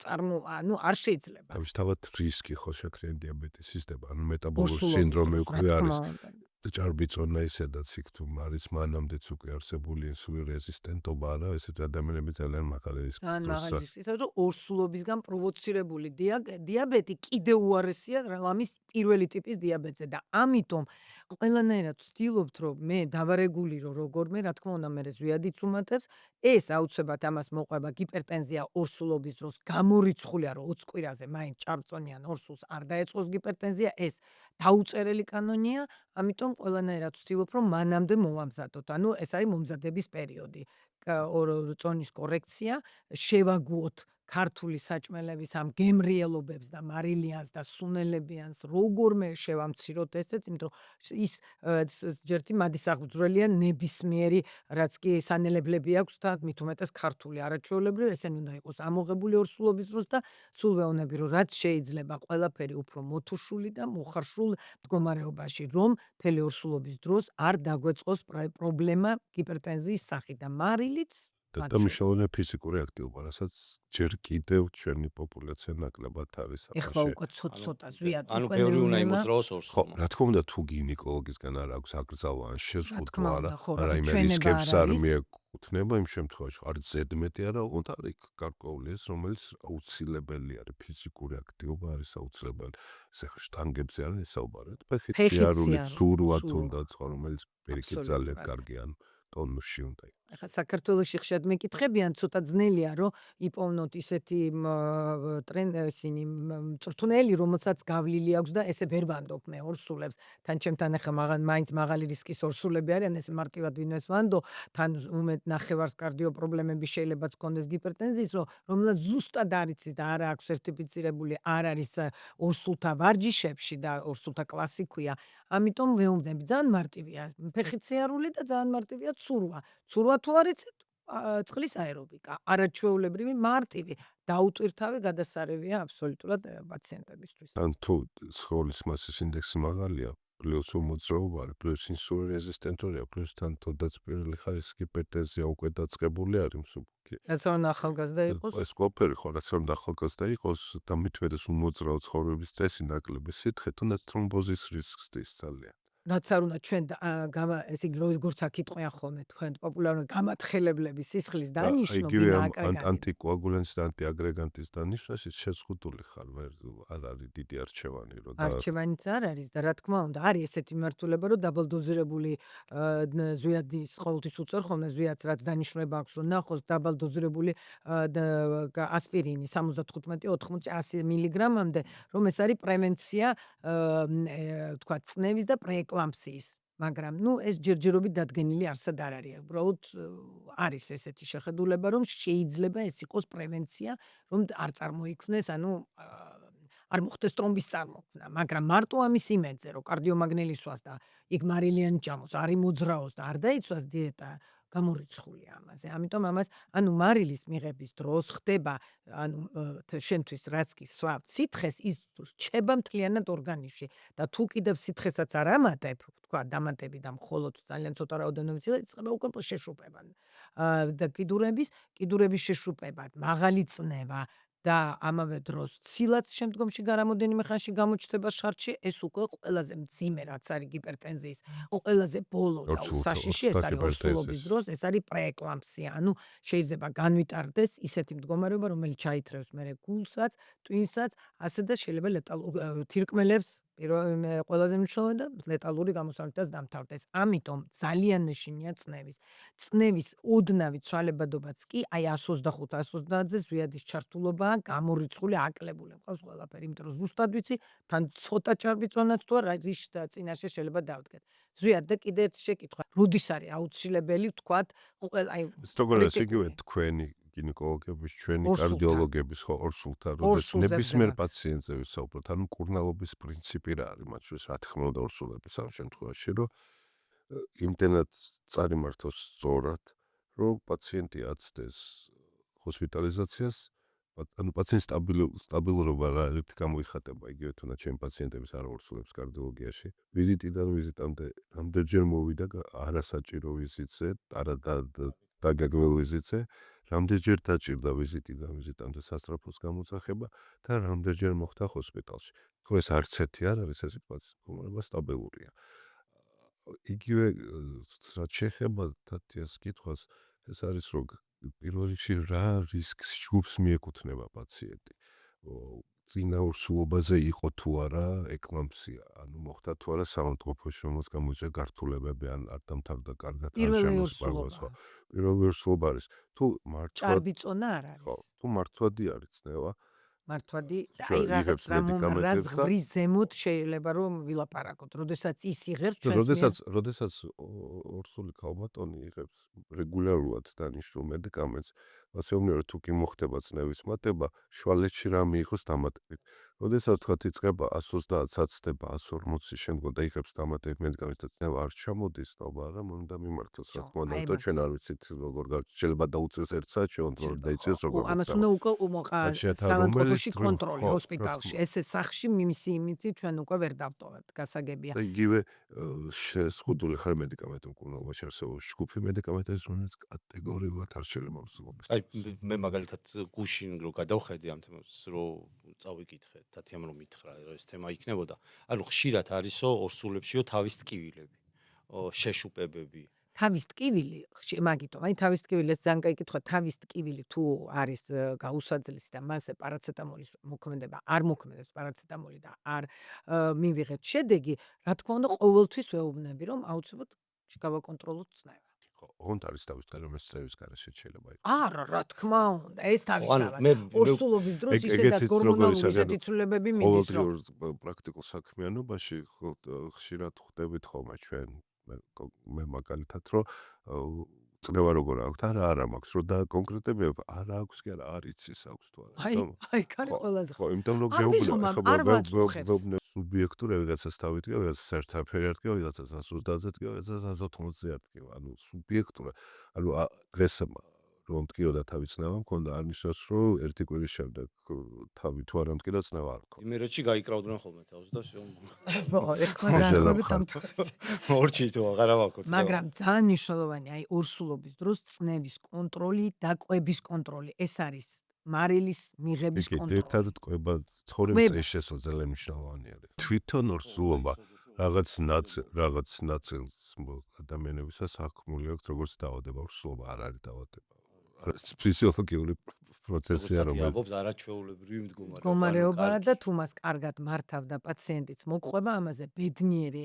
ნუ არ შეიძლება. თავისთავად რისკი ხო შაქრიანი დიაბეტის სისტემა ანუ მეტაბოლური ორსულობის სინდრომი დროს, უკვე რა არის თქმა უნდა. ჭარბიწონა ისედაც იქ თუ არის მანამდეც უკვე არსებული ინსულინ რეზისტენტობა არა ესეთ ადამიანები ძალიან მაღალი რისკით ძალიან მაღალი რისკით, რომ ორსულობისგან პროვოცირებული დიაბეტი კიდე უარესია ლამის პირველი ტიპის დიაბეტზე და ამიტომ ყველანაირად ვცდილობთ, რომ მე დავარეგულირო როგორმე, რა თქმა უნდა, მე ზვიადიც უმატებს, ეს აუცილებლად ამას მოყვება გიპერტენზია ორსულობის დროს გამორიცხულია, რომ 20 კვირაზე მაინც ჭარბწონიან ორსულს არ დაეწყოს გიპერტენზია, ეს დაუწერელი კანონია, ამიტომ ყველანაირად ვცდილობ, რომ მანამდე მოვამზადოთ. ანუ ეს არის მომზადების პერიოდი. წონის კორექცია, შევაგუოთ ქართული საჭმელების ამ გემრიელობებს და მარილიანს და სუნელებიანს როგორმე შევამციროთ ესეც, იმიტომ რომ ის ჯერთი მადის აღძვრელია ნებისმიერი, რაც კი სანელებლები აქვს და მით უმეტეს ქართული არაჩვეულებრივი, ესენი უნდა იყოს ამოღებული ორსულობის დროს და სულ ვეუბნები, რომ რაც შეიძლება ყველაფერი უფრო მოთუშული და მოხარშულ მდგომარეობაში, რომ მთელი ორსულობის დროს არ დაგვეწყოს პრობლემა გიპერტენზიის სახით და მარილიც და მათ დამიშალონე ფიზიკური აქტივობა, რასაც ჯერ კიდევ ჩვენი პოპულაცია ნაკლებად არის ეხლა აფაში. უკვე ცოტ-ცოტა ზვიად ანუ უკვე ბევრი უნდა ნეუნება. იმოძრაოს ხო, ორსულმა. რა თქმა უნდა, თუ გინეკოლოგისგან არ აქვს აკრძალვა ან შეზღუდვა თქმა არა, უნდა, ხო, არა რა, იმ ჩვენება რისკებს არ არ არის. მიეკუთვნება იმ შემთხვევაში, არც ზედმეტი არა, უნდა არის გარკვეული ეს, რომელიც აუცილებელი არის, ფიზიკური აქტივობა არის აუცილებელი. ეს ახლა შტანგებზე არ ისაუბრეთ, ფეხით სიარული, ცურვა თუნდაც, რომელიც პირიქით ძალიან აბსოლუტურად. კარგი, ან ტონუსში უნდა იყოს. ახლა საქართველოში ხშირად მეკითხებიან, ცოტა ძნელია, რომ იპოვნოთ ისეთი ისინი მწვრთნელი, რომელსაც გავლილი აქვს და ესე ვერ ვანდობ მე ორსულებს. თან ჩემთან ახლა მაინც მაღალი რისკის ორსულები არიან, ესე მარტივად ვინმეს ვანდო, თან უმეტ ნახევარსკარდიო პრობლემები შეიძლებაც გქონდეს გიპერტენზიის, რომელსაც ზუსტად არ იცის და არა აქვს სერტიფიცირებული, არ არის ორსულთა ვარჯიშებში და ორსულთა კლასი ქვია. ამიტომ ვეუბნები, ძალიან მარტივია. ფეხით სიარული და ძალიან მარტივია ცურვა. ცურვა თუ არ იცით, წყლის აერობიკა, არაჩვეულებრივი, მარტივი, დაუტვირთავი გადასარევია აბსოლუტურად პაციენტებისთვის. ან თუ სხეულის მასის ინდექსი მაღალია, პლუს უმოძრაობა არის, პლუს ინსულინ რეზისტენტურია, პლუს თან თუნდაც პირველი ხარისხის გიპერტენზია უკვე დაწყებული არის მსუბუქი. რაც რომ ახალგაზრდა იყოს, ეს ყველაფერი ხო, რაც რომ ახალგაზრდა იყოს და მitvedes უმოძრაო ცხოვრების წესი ნაკლები სითხე, თუნდაც თრომბოზის რისკს დის ძალიან. რაც არ უნდა ჩვენ ესე იგი როგორც აქ იტყვიან ხოლმე თქვენ პოპულარული გამათხელებლების სისხლის დანიშნო იგივე ბინა ამ აკრეგანტი. ანტიკოაგულანტის და ანტიაგრეგანტის დანიშნვა ის შეზღუდული ხარ, არ არის დიდი არჩევანი, რომ არჩევანიც არ არის და რა თქმა უნდა, არის ესეთი მიმართულება, რომ დაბალდოზირებული ზვიადის ყოველთვის უწერ ხოლმე ზვიადს, რაც დანიშნულება აქვს, რომ ნახოს დაბალდოზირებული ასპირინი 75-80-100 მილიგრამამდე, რომ ეს არის პრევენცია თქვა წნევის და პრეეკლამპსიის. მაგრამ ეს ჯერჯერობით დადგენილი არსად არ არის. უბრალოდ არის ესეთი შეხედულება, რომ შეიძლება ეს იყოს პრევენცია, რომ არ წარმოიქმნეს, ანუ არ მოხდეს ტრომბის წარმოქმნა, მაგრამ მარტო ამის იმედზე, რომ კარდიომაგნელისვას და იქ მარილიანი ჭამოს, არ იმოძრაოს და არ დაიცვას დიეტა, გამორიცხულია ამაზე. ამიტომ ამას, ანუ მარილის მიღების დროს ხდება, ანუ შენთვის რაც კი სვავ სითხეს, ის რჩება მთლიანად ორგანიზმში და თუ კიდევ სითხესაც არ ამატებ, თქვა დამატები და მხოლოდ ძალიან ცოტა რაოდენობით იწყება უკვე შეშუპება. და კიდურების შეშუპება, მაღალი წნევა და ამავე დროს ცილაც შემდგომში რამოდენიმე ხანში გამოჩნდება შარდში, ეს უკვე ყველაზე მძიმე რაც არის გიპერტენზიის, ყველაზე ბოლო და საშიში ეს არის ორსულობის დროს, ეს არის პრეეკლამპსია. ანუ შეიძლება განვითარდეს ისეთი მდგომარეობა, რომელიც ჩაითრევს მერე გულსაც, ტვინსაც, ასე და შეიძლება თირკმელებს ყველაზე მნიშვნელოვანი და ლეტალური გამოსავალითაც დამთავრდეს. ამიტომ ძალიან მეშინია წნევის ოდნავი ცვალებადობაც კი აი 125-130-ზე ზვიადის ჩართულობაა გამორიცხული, აკლებული მყავს ყველაფერი, იმიტომ რომ ზუსტად ვიცი, თან ცოტა ჭარბი წონაც თუ არა, რის წინაშე შეიძლება დავდგეთ. ზვიად და კიდე ერთი შეკითხვა, როდის არის აუცილებელი ვთქვათ, აი როგორ იგივე თქვენი გინეკოლოგების, ჩვენი კარდიოლოგების ხო ორსულთა, როდესაც ნებისმიერ პაციენტზე ვისაუბროთ, ანუ მკურნალობის პრინციპი რა არის მათ შორის, რა თქმა უნდა ორსულების ამ შემთხვევაში, რომ იმდენად წარიმართოს სწორად, რომ პაციენტი აცდეს ჰოსპიტალიზაციას, ანუ პაციენტის სტაბილურობა რა ერთი გამოიხატება, იგივე თუნდაც ჩემი პაციენტების არ ორსულებს კარდიოლოგიაში. ვიზიტიდან ვიზიტამდე რამდენჯერ მოვიდა არასაჭირო ვიზიტზე, დაგეგმილ ვიზიტზე, რამდენჯერ დაჭირდა ვიზიტიდან ვიზიტამდე სასწრაფოს გამოძახება და რამდენჯერ მოხდა ჰოსპიტალში. თუ ეს არც ერთი არ არის, ეს მდგომარეობა სტაბილურია. იგივე რაც შეეხება თათიას კითხვას, ეს არის რომ პირველ რიგში რა რისკს ჯგუფს მიეკუთვნება პაციენტი. წინა ურსულობაზე იყო თუ არა ეკლამპსია, ანუ მოხდა თუ არა საავადმყოფოში, რომელსაც გამოიწვია გართულებები ან არ დამთავრდა კარგად ან პირველი შემოსპარვას, ხო. ურსულობა. პირველი ურსულობა არის. თუ მართლა ჭარბი წონა არ ხო, არის. თუ მართლადი არის წნევა, მართვადი შუა აი რაღაც იღებს მედიკამენტებს რას და ღრის ზემოთ შეიძლება რომ ვილაპარაკოთ. როდესაც ის იღებს ჩვენს როდესაც ორსული ქალბატონი იღებს რეგულარულად დანიშნულ მედიკამენტს, მასეუბნება თუ კი მოხდება წნევის მატება, შუალედში რა მიიღოს დამატებით. როდესაც თქვათ იწყება 130 საცდება 140-ის შემდგომ და იღებს დამატებით მედიკამენტს და წნევა არ ჩამოდის, თაობა არა, უნდა მიმართოს რა თქმა უნდა, იმიტომ ჩვენ არ ვიცით როგორ შეიძლება დაუწეს 1 საათს შეონტროლ დაიწეს როგორ ამას უნდა უკვე მოყვა საავადმყოფოში კონტროლი ჰოსპიტალში. ესე სახში იმისი ჩვენ უკვე ვერ დავტოვებთ, გასაგებია. და იგივე შეზღუდული ხარ მედიკამენტი მკურნალობაში არსებობს ჯგუფი მედიკამენტების, რომელიც კატეგორიულად არ შეიძლება მსუბუქს. აი მე მაგალითად გუშინ რო გადავხედე ამ თემას, რო წავიკითხე, თათიამ რომ მითხრა, რომ ეს თემა იქნებოდა. ანუ ხშირად არისო ორსულებშიო თავის ტკივილები, შეშუპებები. თავის ტკივილი, მაგითო, აი თავის ტკივილი, ეს ძალიან კაი კითხვა, თავის ტკივილი თუ არის გაუსაძლისი და მასზე პარაცეტამოლის მოქმედება არ მოქმედებს პარაცეტამოლი და არ მივიღეთ შედეგი, რა თქმა უნდა, ყოველთვის ვეუბნები, რომ აუცილებლად გავაკონტროლოთ წნევა. ხო, ოღონდ არის თავის თქმა, რომ ეს წრევის გარეშე შეიძლება იყოს. არა, რა თქმა უნდა, ეს თავის ანუ თავად. მე ორსულობის დროს ისედაც გორმონალური ისეთი ცვლილებები მიდის, რომ ყოველდღიურ პრაქტიკულ საქმიანობაში ხშირად ხვდებით ხოლმე ჩვენ მე მაგალითად რომ წნევა როგორ აქვს არა მაქვს რომ და კონკრეტებია არა აქვს კი არა არ იცის აქვს თუ არა აი კარი ყველაზე ხო იმიტომ რომ გეუბნები სუბიექტური ვიღაცას თავით კი ვიღაცას საერთაფერი არ დგება ვიღაცას 130-ზე დგება ვიღაცას 180-ზე არ დგება ანუ სუბიექტური ანუ დღეს რომ მткиოდა თავის წნევა მქონდა არ ნიშნავს რომ ერთი კვირის შემდეგ თავი თუ არ ამტკიდა წნევა არ მქონდა იმერეთში გაიკრავდნენ ხოლმე თავს და შენ ეხლა დაახლოებით ამ თავს ორჩი თუ აღარ ავაკო წნევა მაგრამ ძალიან მნიშვნელოვანია აი ორსულობის დროს წნევის კონტროლი და კვების კონტროლი ეს არის მარილის მიღების კონტროლი ერთად კვება ცხოვრების წესში შესვლა ძალიან მნიშვნელოვანი არის თვითონ ორსულობა რაღაც ნაწილს ადამიანებისას აქმული აქვს როგორც დაავადება ორსულობა არ არის დაავადება ფიზიოლოგიური პროცესია რომელიც არაჩვეულებრივი მდგომარეობაა და თუ მას კარგად მართავდა პაციენტიც მოყვება ამაზე ბედნიერი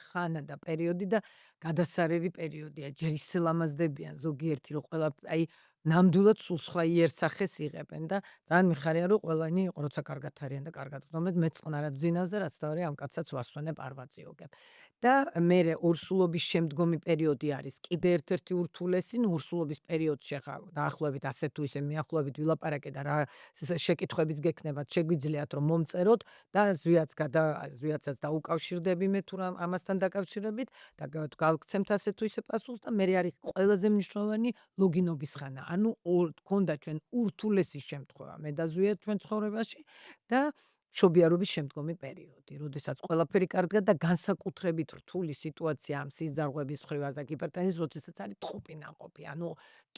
ხანა და პერიოდი და გადასარევი პერიოდია ჯერ ისელამაზდებიან ზოგიერთი რომ ყველა აი ნამდვილად სულ სხვა იერსახეს იღებენ და ძალიან მიხარია რომ ყველანი როცა კარგად არიან და კარგად გრძნობენ მე წყნარად ძინავზე რაც თავი ამ კაცსაც ვასვენებ არ ვაწიოგებ და მე ორსულობის შემდგომი პერიოდი არის კიდე ერთ-ერთი ურთულესი ორსულობის პერიოდში ხა დაახლოებით ასე თუ ისე მიახლოებით ვილაპარაკე და რა შეკითხვებიც გექნებათ შეგვიძლიათ რომ მომწეროთ და ზვიაცაც დაუკავშირდები მე თუ ამასთან დაკავშირებით და გავგცემთ ასე თუ ისე პასუხს და მე არის ყველაზე მნიშვნელოვანი ლოგინობის ხანა ანუ გქონდა ჩვენ ურთულესი შემთხვევა მე და ზვია ჩვენ ცხოვრებაში და შობიარობის შემდგომი პერიოდი, როდესაც ყველაფერი კარგად და განსაკუთრებით რთული სიტუაცია ამ სიზარღვების მხრივ და ჰიპერტენზიის, როდესაც არის ტყუპი ნაყოფი, ანუ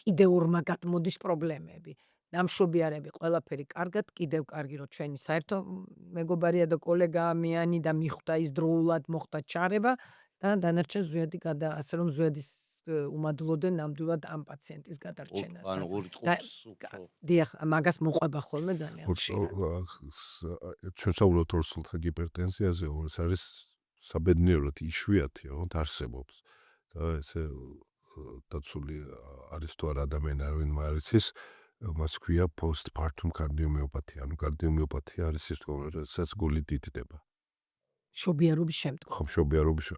კიდევ ორმაგად მოდის პრობლემები. დამშობიარები ყველაფერი კარგად, კიდევ კარგი რომ ჩვენი საერთო მეგობარია და კოლეგა მიანი და მიხვდა ის დროულად მოხდა ჩარევა და დანარჩენ ზვიადი ასე რომ ზვიადის უმადლოდენ ნამდვილად ამ პაციენტის გადარჩენას. ანუ ორი ტყუპს უფრო. დიახ, მაგას მოყვება ხოლმე ძალიან ხშირად. ჩვენ საუბრობთ ორსულთა ჰიპერტენზიაზე, ეს არის საბედნიეროდ იშვიათი, ოღონდ არსებობს. და ესე დაცული არის თუ არა ადამიანი არ ვინმე არ იცის, მას ქვია postpartum კარდიომიოპათია. ანუ კარდიომიოპათია არის ის, როდესაც გული დიდდება. შობიარობის შემდგომ. ხო, შობიარობის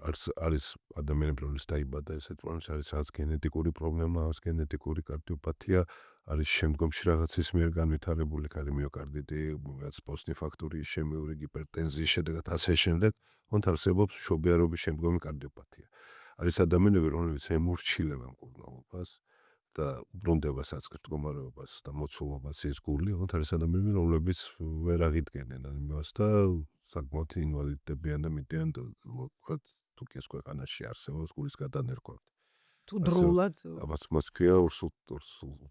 არის ადამიანები, რომლებიც დაიბადა ესეთ პრობლემას, არის რაღაც გენეტიკური პრობლემა, აქვს გენეტიკური კარდიოპათია, არის შემდგომში რაღაცის მიერ განვითარებული კარდიომიოკარდიტი, რაღაც პოსტინფარქტური ისემიური ჰიპერტენზიის შედეგად ასე შემდეგ, თუმცა არსებობს შობიარობის შემდგომი კარდიოპათია. არის ადამიანები, რომლებიც ემორჩილებენ მკურნალობას და ბრუნდება საწყის მდგომარეობას და მოცულობას ის გული, თუმცა არის ადამიანები, რომლებიც ვერ აღიდგენენ ამას და საკმაოდ ინვალიდდებიან და მიდიან თუ კი ეს ქვეყანაში არსებობს გულის გადანერგვა. თუ დროულად ამას მას ქვია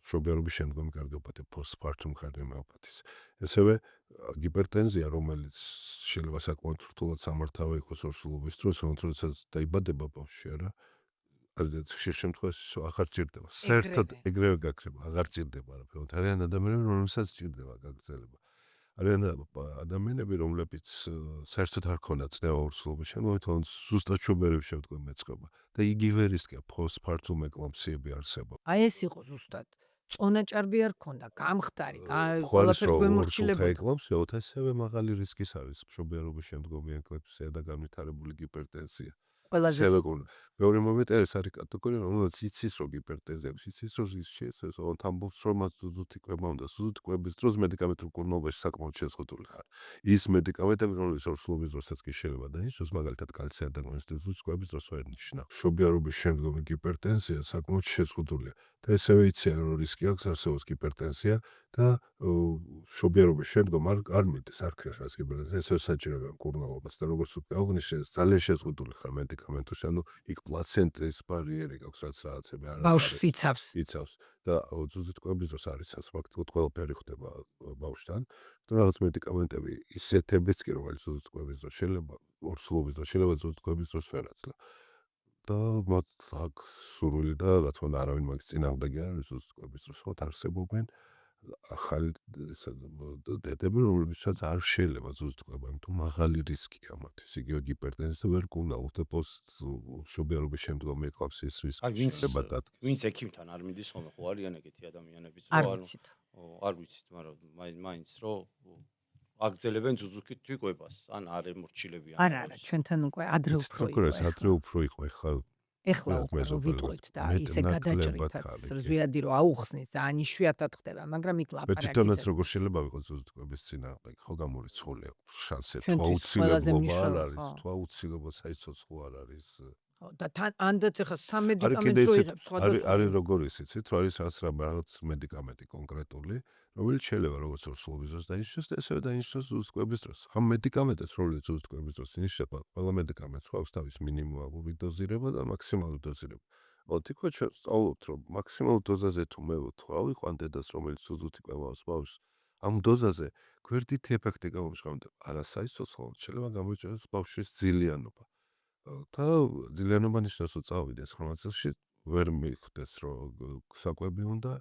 შობიარობის შემდგომი კარდიოპათია, postpartum კარდიომიოპათიის. ესევე ჰიპერტენზია, რომელიც შეიძლება საკმაოდ რთულად სამართავი იყოს ორსულობის დროს, როდესაც დაიბადება ბავშვი, არა? ხშირ შემთხვევაში აღარ ჭირდება. საერთოდ ეგრევე გაქრება, აღარ ჭირდება არაფერი. არიან ადამიანები, რომელსაც ჭირდება გაგრძელება. არიან ადამიანები, რომლებიც საერთოდ არ ქონდათ წნევა ორსულობის შემდგომი, თუმცა ზუსტად შობერების შემდგომ მეწყობა. და იგივე რისკია ფოსტ-ფართულ მეკლამციები არსებობს. აი ეს იყო ზუსტად. წონაჭარბი არ ქონდა, გამხდარი, ხვალის ყველაფერს რომ ორსულთა გვემორჩილებოდა. ეკლამსიოთ, ასევე მაღალი რისკის არის მშობიარობის შემდგომი ეკლეფსია და განვითარებული გიპერტენზია. ყველაზე ასევე მეორე მომენტი ეს არის კატეგორია, რომელსაც იცის რომ გიპერტენზია აქვს, იცის რომ ის შეეცეს, ოღონდ ამბობს რომ მას ზუსტი კვება უნდა. ზუსტი კვების დროს მედიკამენტურ კურნალობაში საკმაოდ შეზღუდული ხარ. ის მედიკამენტები, რომლებიც ორსულობის დროსაც კი შეიძლება დანიშნოს, მაგალითად კალცი ადაგონისტი ზუსტი კვების დროს ვერ ნიშნა. მშობიარობის შემდგომი გიპერტენზია საკმაოდ შეზღუდულია. და ესევე იციან რომ რისკი აქვს არსებობს გიპერტენზია და მშობიარობის შემდგომ არ მიდის არ ქრეს რაც გიპერტენზია, ესე საჭიროა კურნალობას და როგორც უკვე აღნიშნეს, ძალიან შეზღუდული ხარ მედიკამენტებში, ანუ იქ პლაცენტის ბარიერი გაქვს რაც რაღაცები არ ბავშვს იცავს. იცავს და ზუსტი კვების დროს არის ფაქტობრივად ყველაფერი ხდება ბავშვთან. თუ რაღაც მედიკამენტები ისეთებიც კი რომელიც ზუსტი კვების დროს შეიძლება ორსულობის დროს შეიძლება ზუსტი კვების დროს ვერ აძლევ. და მათ აქვს სურვილი და რა თქმა უნდა არავინ მაგის წინააღმდეგი არ არის ზუსტი კვების დროს ხოთ არსებობენ ახალი დედები რომლებსაც არ შეიძლება ზუსტი კვება, იმიტომ მაღალი რისკია მათთვის, იგივე გიპერტენზია ვერ კურნალობთ და პოსტ მშობიარობის შემდგომი ეკლამსიის რისკი აი შეიძლება დადგეს. ვინც ექიმთან არ მიდის ხოლმე, ხო არიან ეგეთი ადამიანებიც, არ რომ ვიცით. არ ვიცით, მაგრამ მაინც რომ აგრძელებენ ზუზუკით თვიყვებას, ან არ ემორჩილებიან. არა, ჩვენთან უკვე ადრე უფრო იყო. პროკურორს ადრე უფრო იყო, ეხლა უკვე რომ ვიტყვით და ისე გადაჭრითაც ზვიადი რომ აუხსნის, ძალიან იშვიათად ხდება, მაგრამ იქ მე თვითონაც ლაპარაკი. როგორ შეიძლება ვიყო ზუსტი კვების წინააღმდეგი, ხო გამორიცხულია შანსი, თუ ჩვენთვის ყველაზე აუცილებლობა არ მნიშვნელოვანი, არის, ხო. თუ აუცილებლობა საიცოცხლო არ არის. და თან ანდაც ახლა არის სამედიკამენტო კიდე ისეთ იღებს სხვადასხვა. არის როგორ ისიცით, რომ არის რაღაც მედიკამენტი კონკრეტული, რომელიც შეიძლება როგორც ორსულობის დროს დაინიშნოს და ესევე დაინიშნოს ზუსტი კვების დროს. ამ მედიკამენტებს, რომლებიც ზუსტი კვების დროს ინიშნება, ყველა მედიკამენტს აქვს თავის მინიმალური დოზირება და მაქსიმალური დოზირება. თითქო ჩვენ სწავლობთ, რომ მაქსიმალურ დოზაზე თუ მე ვთვალ, ან დედას, რომელიც ზუსტი კვებავს ბავშვს, ამ დოზაზე გვერდითი ეფექტი გამომჟღავნდება. არა საიცოცხლო, შეიძლება გამოიჭროს ბავშვის ძილიანობა. და ძილიანობა ნიშნავს, რომ წავიდეს ხმამაცილში, ვერ მიხვდეს, რომ საკვები უნდა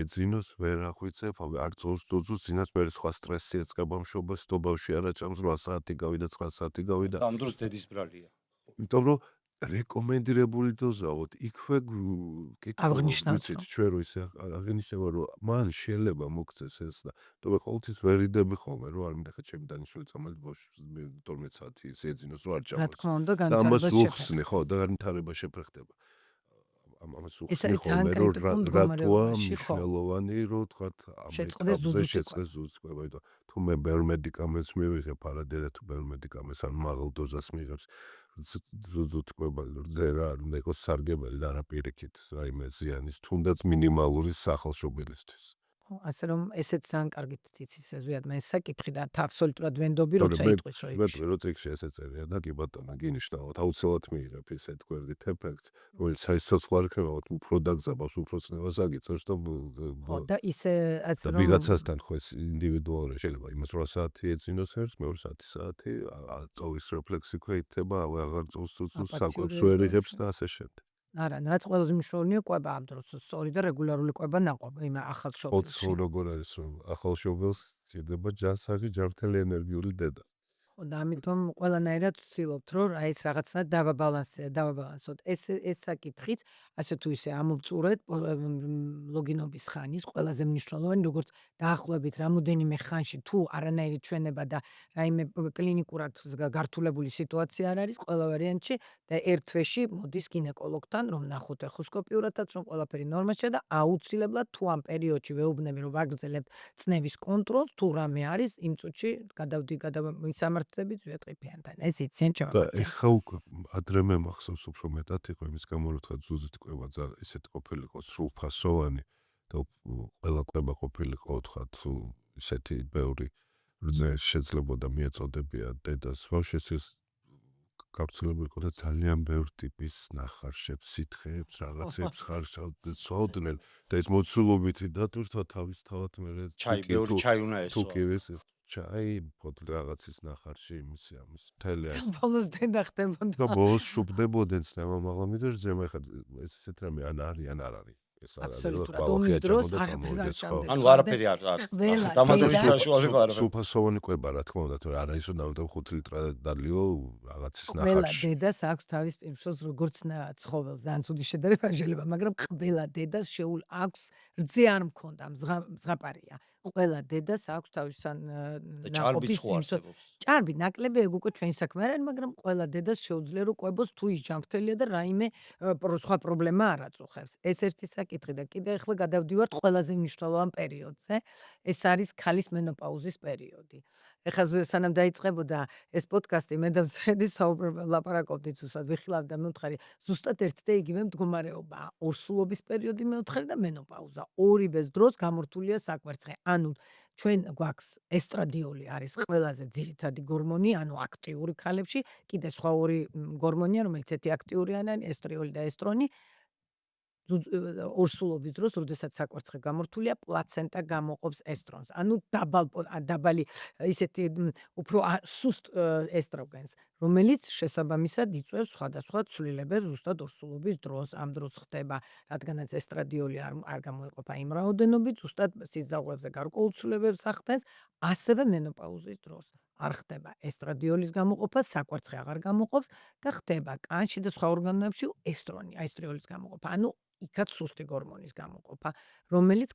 ეძინოს, ვერ ახვიცებ, არ წოვს დოზს, ძინათ მე სხვა სტრესი ეწყება მშობელს, თუ ბავშვი არა ჭამს 8 საათი გავიდა, 9 საათი გავიდა. ამ დროს დედის ბრალია. იმიტომ რომ რეკომენდირებული დოზავთ, იქვე აღნიშნავს, ვიცით, ჩვენ რო ისე აღნიშნება, რომ მან შეიძლება მოგცეს ეს და თუ მე ყოველთვის ვერ იდები ხოლმე, რომ არ მინდა ხა ჩემი დანიშნული წამალი ბავშვი 12 საათი ეძინოს, რომ არ რა ჭამოს. თქმა უნდა, და ამას განვითარება უხსნი, ხო, და განვითარება შეფრხდება. ამას ეს უხსნი არის ხოლმე, ძალიან რომ კრიტიკულ რატოა მდგომარეობაში, ხო. მნიშვნელოვანი, რომ თქვათ ამ შეწყდეს ეტაპზე ზუსტი შეწყდეს ზუსტი კვება, იმიტომ თუ მე ბევრ მედიკამენტს მივიღებ, არადერა თუ ბევრ მედიკამენტს ან მაღალ დოზას მიღებს, ზუსტი კვება რა არ უნდა იყოს სარგებელი და არა პირიქით, რაიმე ზიანის, თუნდაც მინიმალური სახლშობილისთვის. ასე რომ ესეც ძალიან კარგით იცის ზვიად მე საკითხი და აბსოლუტურად ვენდობი როცა იტყვის რომ მე რო წიგში ესე წერია და კი ბატონო გინიშნავთ აუცილებლად მიიღებ ისეთ გვერდით ეფექტს, რომელიც საიცოცხლო არ იქნება, უფრო დაგზაბავს, უფრო წნევას აგიწევს და და ისე და ვიღაცასთან ხო ეს ინდივიდუალურად შეიძლება იმას 8 საათი ეძინოს ერთს, მეორე საათი ტოვის რეფლექსი ქვეითება, აღარ წოვს საკვებს ვერ იღებს და ასე შემდეგ. არა, რაც ყველაზე მნიშვნელოვანია კვება ამ დროს, სწორი და რეგულარული კვება ნაყოფ იმ ახალშობილში. ხო, როგორ არის რომ ახალშობილს სჭირდება ჯანსაღი, ჯანმრთელი ენერგიული დედა. და ამიტომ ყველანაირად ვცდილობთ, რომ რა ეს რაღაცა დავაბალანსოთ. ეს საკითხიც, ასე თუ ისე ამოვწურეთ ლოგინობის ხანის ყველაზე მნიშვნელოვანი, როგორც დაახლოებით რამოდენიმე ხანში თუ არანაირი ჩვენება და რაიმე კლინიკურად გართულებული სიტუაცია არ არის, ყველა ვარიანტში და ერთ თვეში მოდის გინეკოლოგთან, რომ ნახოთ ეხოსკოპიურადაც, რომ ყველაფერი ნორმაშია და აუცილებლად თუ ამ პერიოდში ვეუბნები, რომ ვაგრძელებთ წნევის კონტროლს, თუ რამე არის, იმ წუთში მისამართებით ზვიატყიფიანთან. ეს იციან ჩემო და პაციენტს. ეხა უკვე ადრე მე მახსოვს უფრო მეტად იყო იმის გამო რომ თქვა ზუსტი კვება ისეთ ყოფილიყო სრულფასოვანი და ყველა კვება ყოფილიყო თქვა ისეთი ბევრი შეიძლებოდა მიეწოდებია დედას ბავშვს გავრცელებული იყო და ძალიან ბევრ ტიპის ნახარშებს, სითხეებს, რაღაცებს ხარშავდნენ, ცოდდნენ და ეს მოცულობითი დატვირთვა თავისთავად მე ბევრი ჩაი უნდა თუ ესვა. კი ეს ჩაი ფოტო რაღაცის ნახარში იმისი ამის მთელი ეს ბოლოს დედა ხდებოდა. და ბოლოს შუბდებოდნენ ცნევა მაღლა მიდერ ზემო ხა ეს ესეთ რამე ან არის ან არ არის ეს არ არის, რომ აბსოლუტურად. ბალახი ომის დროს აჭამოდა არაფერს არ წამოვიდეს, ხო? ჭამდეს. ანუ არაფერი არ ყველა დამატებით დედა- საშუალება არაფერი. სულფასოვანი კვება, რა თქმა უნდა, თუ არა ისო დავდებ 5 ლიტრად დალიო რაღაცის ყველა ნახარში. დედას აქვს თავის პიმშოს როგორც ცხოველს ძალიან ცუდი შედარება შეიძლება, მაგრამ ყველა დედას აქვს რძე არ მქონდა, მზღაპარია. ყველა დედას აქვს თავის და ჭარბიც ხო არსებობს. ჭარბი ნაკლები ეგ უკვე ჩვენი საქმე არ არის, მაგრამ ყველა დედას შეუძლია რომ ყვებოს თუ ის ჯანმრთელია და რაიმე სხვა პრობლემა არ აწუხებს. ეს ერთი საკითხი და კიდე ახლა გადავდივართ ყველაზე მნიშვნელოვან პერიოდზე. ეს არის ქალის მენოპაუზის პერიოდი. ეხლა სანამ დაიწყებოდა ეს პოდკასტი, მე და ზედი ლაპარაკობდით ზუსტად, ვიხილავდა მეუთხარი, ზუსტად ერთ და იგივე მდგომარეობაა. ორსულობის პერიოდი მეუთხარი და მენოპაუზა. ორივეს დროს გამორთულია საკვერცხე. ანუ ჩვენ გვაქვს ესტრადიული არის ყველაზე ძირითადი ჰორმონი, ანუ აქტიური ქალებში, კიდე სხვა ორი ჰორმონია, რომელიც ერთი აქტიური არის, ესტრიოლი და ესტრონი. ორსულობის დროს, როდესაც საკვერცხე გამორთულია, პლაცენტა გამოყოფს ესტრონს. ანუ დაბალი ისეთი უფრო სუსტ ესტროგენს, რომელიც შესაბამისად იწვევს სხვადასხვა ცვლილებებს ზუსტად ორსულობის დროს. ამ დროს ხდება, რადგანაც ესტრადიოლი არ გამოიყოფა იმ რაოდენობით, ზუსტად სიძაღლებზე გარკვეულ ცვლილებებს ახდენს, ასევე მენოპაუზის დროს. არ ხდება ესტრადიოლის გამოყოფა, საკვერცხე აღარ გამოყოფს და ხდება კანში და სხვა ორგანოებში ესტრიოლის გამოყოფა. ანუ იქაც სუსტი ჰორმონის გამოყოფა, რომელიც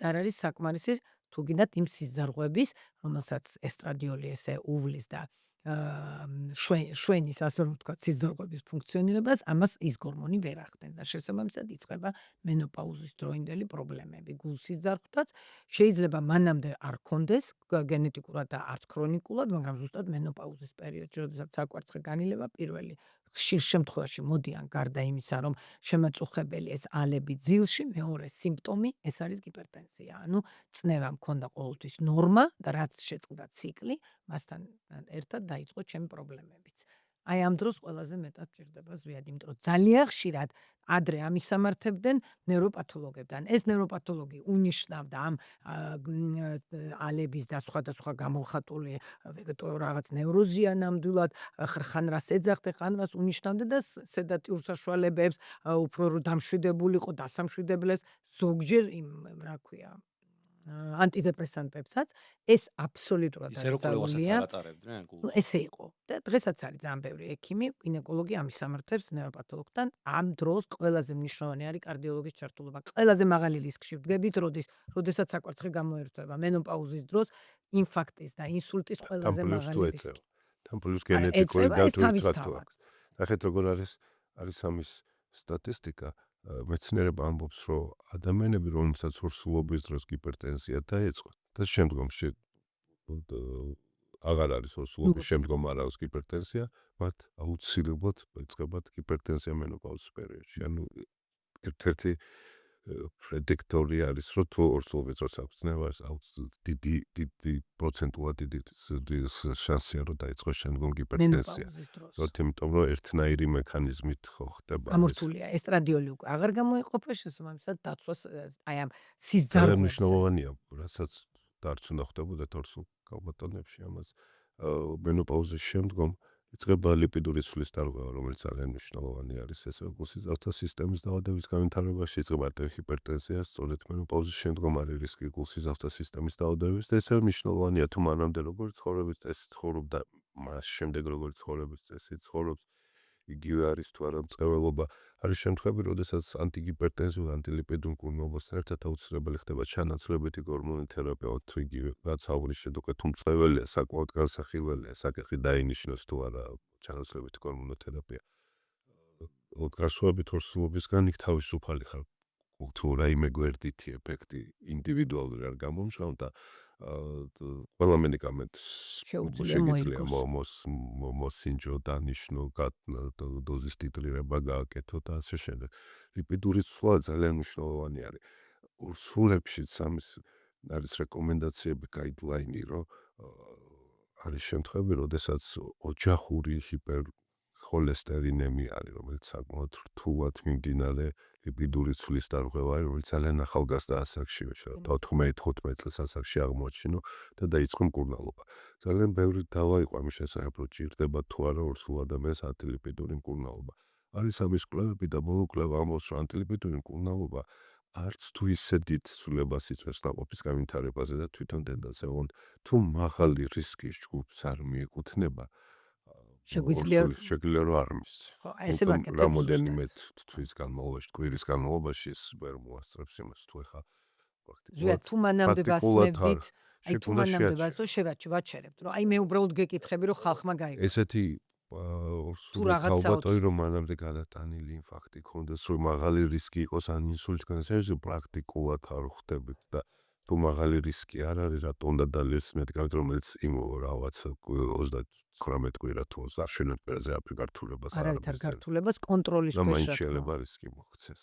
არ არის საკმარისი თუ გინდათ იმ სიზარღვების, რომელსაც ესტრადიოლი ესე უვლის და შვენის, ასე რომ ვთქვათ, სიზარღვების ფუნქციონირებას, ამას ის ჰორმონი ვერ ახდენს და შესაბამისად იწყება მენოპაუზის დროინდელი პრობლემები. გულსიზარღვთაც შეიძლება მანამდე არ ქონდეს გენეტიკურად და არც ქრონიკულად, მაგრამ ზუსტად მენოპაუზის პერიოდში, როდესაც საკვერცხე განილება პირველი ხშირ შემთხვევაში მოდიან გარდა იმისა, რომ შემაწუხებელი ეს ალები ძილში, მეორე სიმპტომი ეს არის ჰიპერტენზია. ანუ წნევა მქონდა ყოველთვის ნორმა და რაც შეწყდა ციკლი, მასთან ერთად დაიწყო ჩემი პრობლემებიც. აი ამ დროს ყველაზე მეტად ჭირდება ზვიად, იმიტომ რომ ძალიან ხშირად ადრე ამისამართებდნენ ნეიროპათოლოგებთან. ეს ნეიროპათოლოგი უნიშნავდა ამ ალების და სხვადასხვა გამოვხატული რაღაც ნევროზია ნამდვილად, ხან რას ეძახდა, ხან რას უნიშნავდა და სედატიურ საშუალებებს, უფრო რომ დამშვიდებულიყო, დასამშვიდებლებს, ზოგჯერ იმ რა ქვია, ანტიდეპრესანტებსაც, ეს აბსოლუტურად ისე რომ ყველასაც აკრძალულია. არ ატარებდნენ გულს. ესე იყო და დღესაც არის ძალიან ბევრი ექიმი, გინეკოლოგი ამისამართებს ნეიროპათოლოგთან. ამ დროს ყველაზე მნიშვნელოვანი არის კარდიოლოგის ჩართულობა. ყველაზე მაღალი რისკში ვდგებით, როდესაც საკვერცხე გამოერთვება მენოპაუზის დროს, ინფარქტის და ინსულტის ყველაზე მაღალი რისკი. თან პლუს გენეტიკური ეწევა, ეს დატვირთვა თუ თავისთავად. აქვს. ნახეთ როგორ არის ამის სტატისტიკა. მეცნიერება ამბობს, რომ ადამიანები, რომელსაც ორსულობის დროს ჰიპერტენზია დაეწყო და შემდგომში აღარ არის ორსულობის შემდგომ არ აქვს ჰიპერტენზია, მათ აუცილებლად ეწყებათ ჰიპერტენზია მენოპაუზის პერიოდში. ანუ ერთ-ერთი პრედიქტორი არის, რომ თუ ორსულობის დროს აქვს წნევა, დიდი პროცენტულად დიდი შანსია, რომ დაიწყოს შემდგომ ჰიპერტენზია. იმიტომ რომ ერთნაირი მექანიზმით ხო ხდება. გამორთულია ესტრადიოლი უკვე აღარ გამოიყოფა, შესაბამისად დაცვას აი ამ ძალიან სიზარღვებს. მნიშვნელოვანია, რასაც დარც უნდა ხდებოდეთ ორსულ ქალბატონებში ამას. მენოპაუზის შემდგომ იწყება ლიპიდური ცვლის დარღვევა, რომელიც ძალიან მნიშვნელოვანი არის ესე გულსიზარღვთა სისტემის დაავადების განვითარებაში, იწყება ჰიპერტენზია, სწორედ მენოპაუზის შემდგომ არის რისკი გულსიზარღვთა სისტემის დაავადების და ესე მნიშვნელოვანია თუ მანამდე როგორ ცხოვრობთ, ეს ცხოვრობ და მას შემდეგ როგორ ცხოვრობთ, ესე ცხოვრობთ, იგივე არის თუ არა მწვერვალობა. არის შემთხვევები, როდესაც ანტიგიპერტენზიულ, ანტილიპიდურ მკურნალობასთან ერთად აუცილებელი ხდება ჩანაცვლებითი ჰორმონული თერაპია, თუ იგივე რაც აღვნიშნეთ, უკვე თუ მწვერვალია, საკმაოდ განსახილველია, საკითხი დაინიშნოს თუ არა ჩანაცვლებითი ჰორმონული თერაპია. გასვებით ორსულობისგან იქ თავისუფალი ხარ. თუ რაიმე გვერდითი ეფექტი ინდივიდუალური არ გამომჟღავ და ყველა მედიკამენტს შეგიძლია მოსინჯო, დანიშნო, დოზის ტიტრირება გააკეთო და ასე შემდეგ. ლიპიდური ცვლა ძალიან მნიშვნელოვანი არის. ორსულებშიც ამის არის რეკომენდაციები, გაიდლაინი, რომ არის შემთხვევები, როდესაც ოჯახური ჰიპერხოლესტერინემია არის, რომელიც საკმაოდ რთულად მიმდინარე ლიპიდური ცვლის დარღვევა, რომელიც ძალიან ახალგაზრდა ასაკშივე, 14-15 წელს ასაკში აღმოაჩინო და დაიწყო მკურნალობა. ძალიან ბევრი დავა იყო ამის შესახებ, რომ ჭირდება თუ არა ორსულ ადამიანს ანტილიპიდური მკურნალობა. არის ამის კვლევები და ბოლო კვლევა ამბობს, რომ ანტილიპიდური მკურნალობა არც თუ ისე დიდ ცვლილებას იწვევს ნაყოფის განვითარებაზე და თვითონ დედაზე, ოღონდ თუ მაღალი რისკის ჯგუფს არ მიეკუთვნება, შეგვიძლია შეგვიძლია რომ არ მისცე. ხო, ესე იმიტომ ვაკეთებ რამოდენიმე თვის განმავლობაში, კვირის განმავლობაში ეს ვერ მოასწრებს იმას, თუ ეხა ზუსტად თუ მანამდე პრაქტიკულად არ გასმევდით, აი თუ შექმნა მანამდე შეაჩერა. ვაჩერებთ, რომ აი მე უბრალოდ გეკითხები, რომ ხალხმა გაიგო. ესეთი თუ სული რაღაც თავბატონი რომ მანამდე გადატანილი იმ ფაქტი ქონდეს, რომ მაღალი რისკი იყოს ან ინსულტის განსხვავებით პრაქტიკულად არ ხვდებით და თუ მაღალი რისკი არ არის, რატო უნდა დალიოს მედიკამენტი, რომელიც იმ რაღაც 39 კვირა თუ 20 კვირაზე არაფერ გართულებას არ არავითარ მისცემს. გართულებას კონტროლის და ქვეშ მაინც რა თქმა შეიძლება რისკი მოხდეს.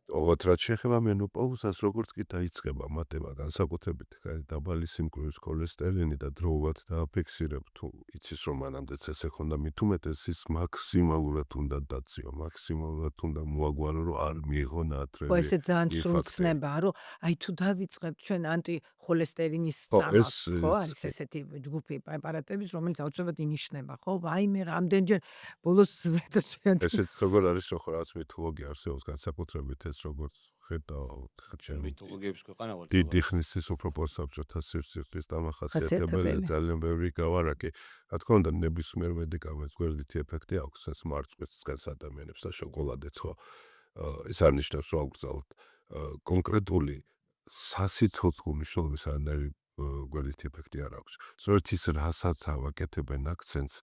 ოღონდ რაც შეეხება მენოპაუზას, როგორც კი დაიწყება მატება, განსაკუთრებით დაბალი სიმკვრივის ქოლესტერინი და დროულად დააფიქსირებ, თუ იცის რომ მანამდეც ესე ხონდა, მით უმეტეს ის მაქსიმალურად უნდა დაწიო, მაქსიმალურად უნდა მოაგვარო, რომ არ მიიღო ხო, ნატრიევი ესე ძალიან სრულ ინფარქტი. ცნებაა, რომ აი თუ დავიწყებთ ჩვენ ანტიხოლესტერინის ხო, წამალს, ეს- ხო, ეს- არის ესეთი ჯგუფი პრეპარატების, რომელიც აუცილებლად ინიშნება, ხო? ვაიმე, რამდენჯერ ბოლოს ვედოჩვენთ. ესეც როგორ არის, რომ რაღაც მითოლოგია არსებობს განსაკუთრებით ეს როგორც ხედავ ჩემ მითოლოგიების ქვეყანა ვარ. დიდი ხნის ის უფრო პოსაბჭოთა სივრცის დამახასიათებელია, ხასიათებელი. ძალიან ბევრი გავარაკი. რა თქმა უნდა, ნებისმიერ მედიკამენტს გვერდითი ეფექტი აქვს, ეს მარწყვის ადამიანებს და შოკოლადეთ, ხო? ეს არ ნიშნავს, რომ აგვგზავნოთ კონკრეტული სასიცოცხლო მნიშვნელობის არანაირი გვერდითი ეფექტი არ აქვს. სწორედ ის რასაც ავაკეთებენ აქცენტს,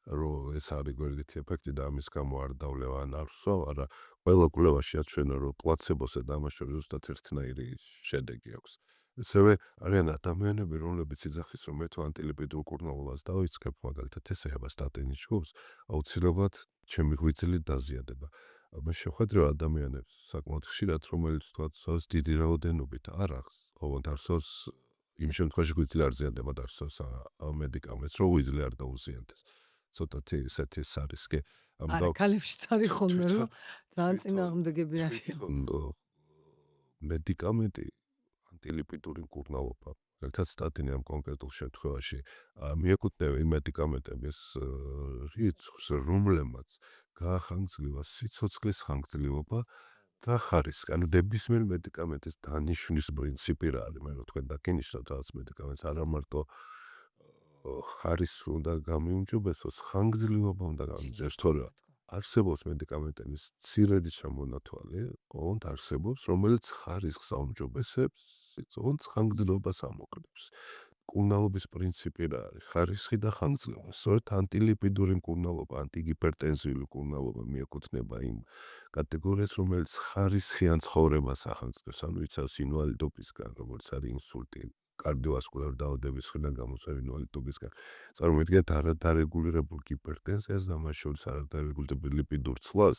რომ ეს არის გვერდითი ეფექტი და ამის გამო არ დავლევა ან არ ვსვავ, არა ყველა კვლევაში აჩვენა, რომ პლაცებოსა და ამას შორის ზუსტად ერთნაირი შედეგი აქვს. ასევე არიან ადამიანები, რომლებიც იძახის, რომ მე თუ ანტილიპიდურ მკურნალობას დავიწყებ, მაგალითად ეს ეხება სტატინის ჯგუფს, აუცილებლად ჩემი ღვიძლი დაზიანდება. მე შეხვედრე ადამიანებს საკმაოდ ხშირად, რომელიც თქვათ, სოს დიდი რაოდენობით არ აქვს, ოღონდ არსოს იმ შემთხვევაში ღვიძლი არ ზიანდება და არსოს მედიკამენტს, რომ ღვიძლი არ დაუზიანდეს. ცოტათი ესეთი ის არის, კი. არა, ქალებშიც არის ხოლმე, რომ ძალიან თვითონ- წინააღმდეგები არიან. მედიკამენტი ანტილიპიდური მკურნალობა, ერთად სტატინი ამ კონკრეტულ შემთხვევაში მიეკუთვნება იმ მედიკამენტების რიცხვს, რომლებმაც გაახანგრძლივა სიცოცხლის ხანგრძლივობა და ხარისხი. ანუ ნებისმიერ მედიკამენტის დანიშვნის პრინციპი რა არის? მე რო თქვენ დაგინიშნოთ რაღაც მედიკამენტს, არა მარტო ხარისხი უნდა გამიუმჯობესოს, ხანგრძლივობა უნდა გამიჯდეს, თორე არსებობს მედიკამენტების მცირედი ჩამონათვალი, ოღონდ არსებობს, რომელიც ხარისხს აუმჯობესებს, ოღონდ ხანგრძლივობას ამოკლებს. მკურნალობის პრინციპი რა არის? ხარისხი და ხანგრძლივობა. სწორედ ანტილიპიდური მკურნალობა, ანტიგიპერტენზიული მკურნალობა მიეკუთვნება იმ კატეგორიას, რომელიც ხარისხიან ცხოვრებას ახორციელებს, ანუ იცავს ინვალიდობისგან, როგორც არის ინსულტი, კარდიოვასკულარი დაავადების მხრიდან გამოწვევი ინვალიდობისგან. წარმოიდგინეთ არადარეგულირებულ ჰიპერტენზიას და მას შორის არადარეგულირებულ ლიპიდურ ცვლას,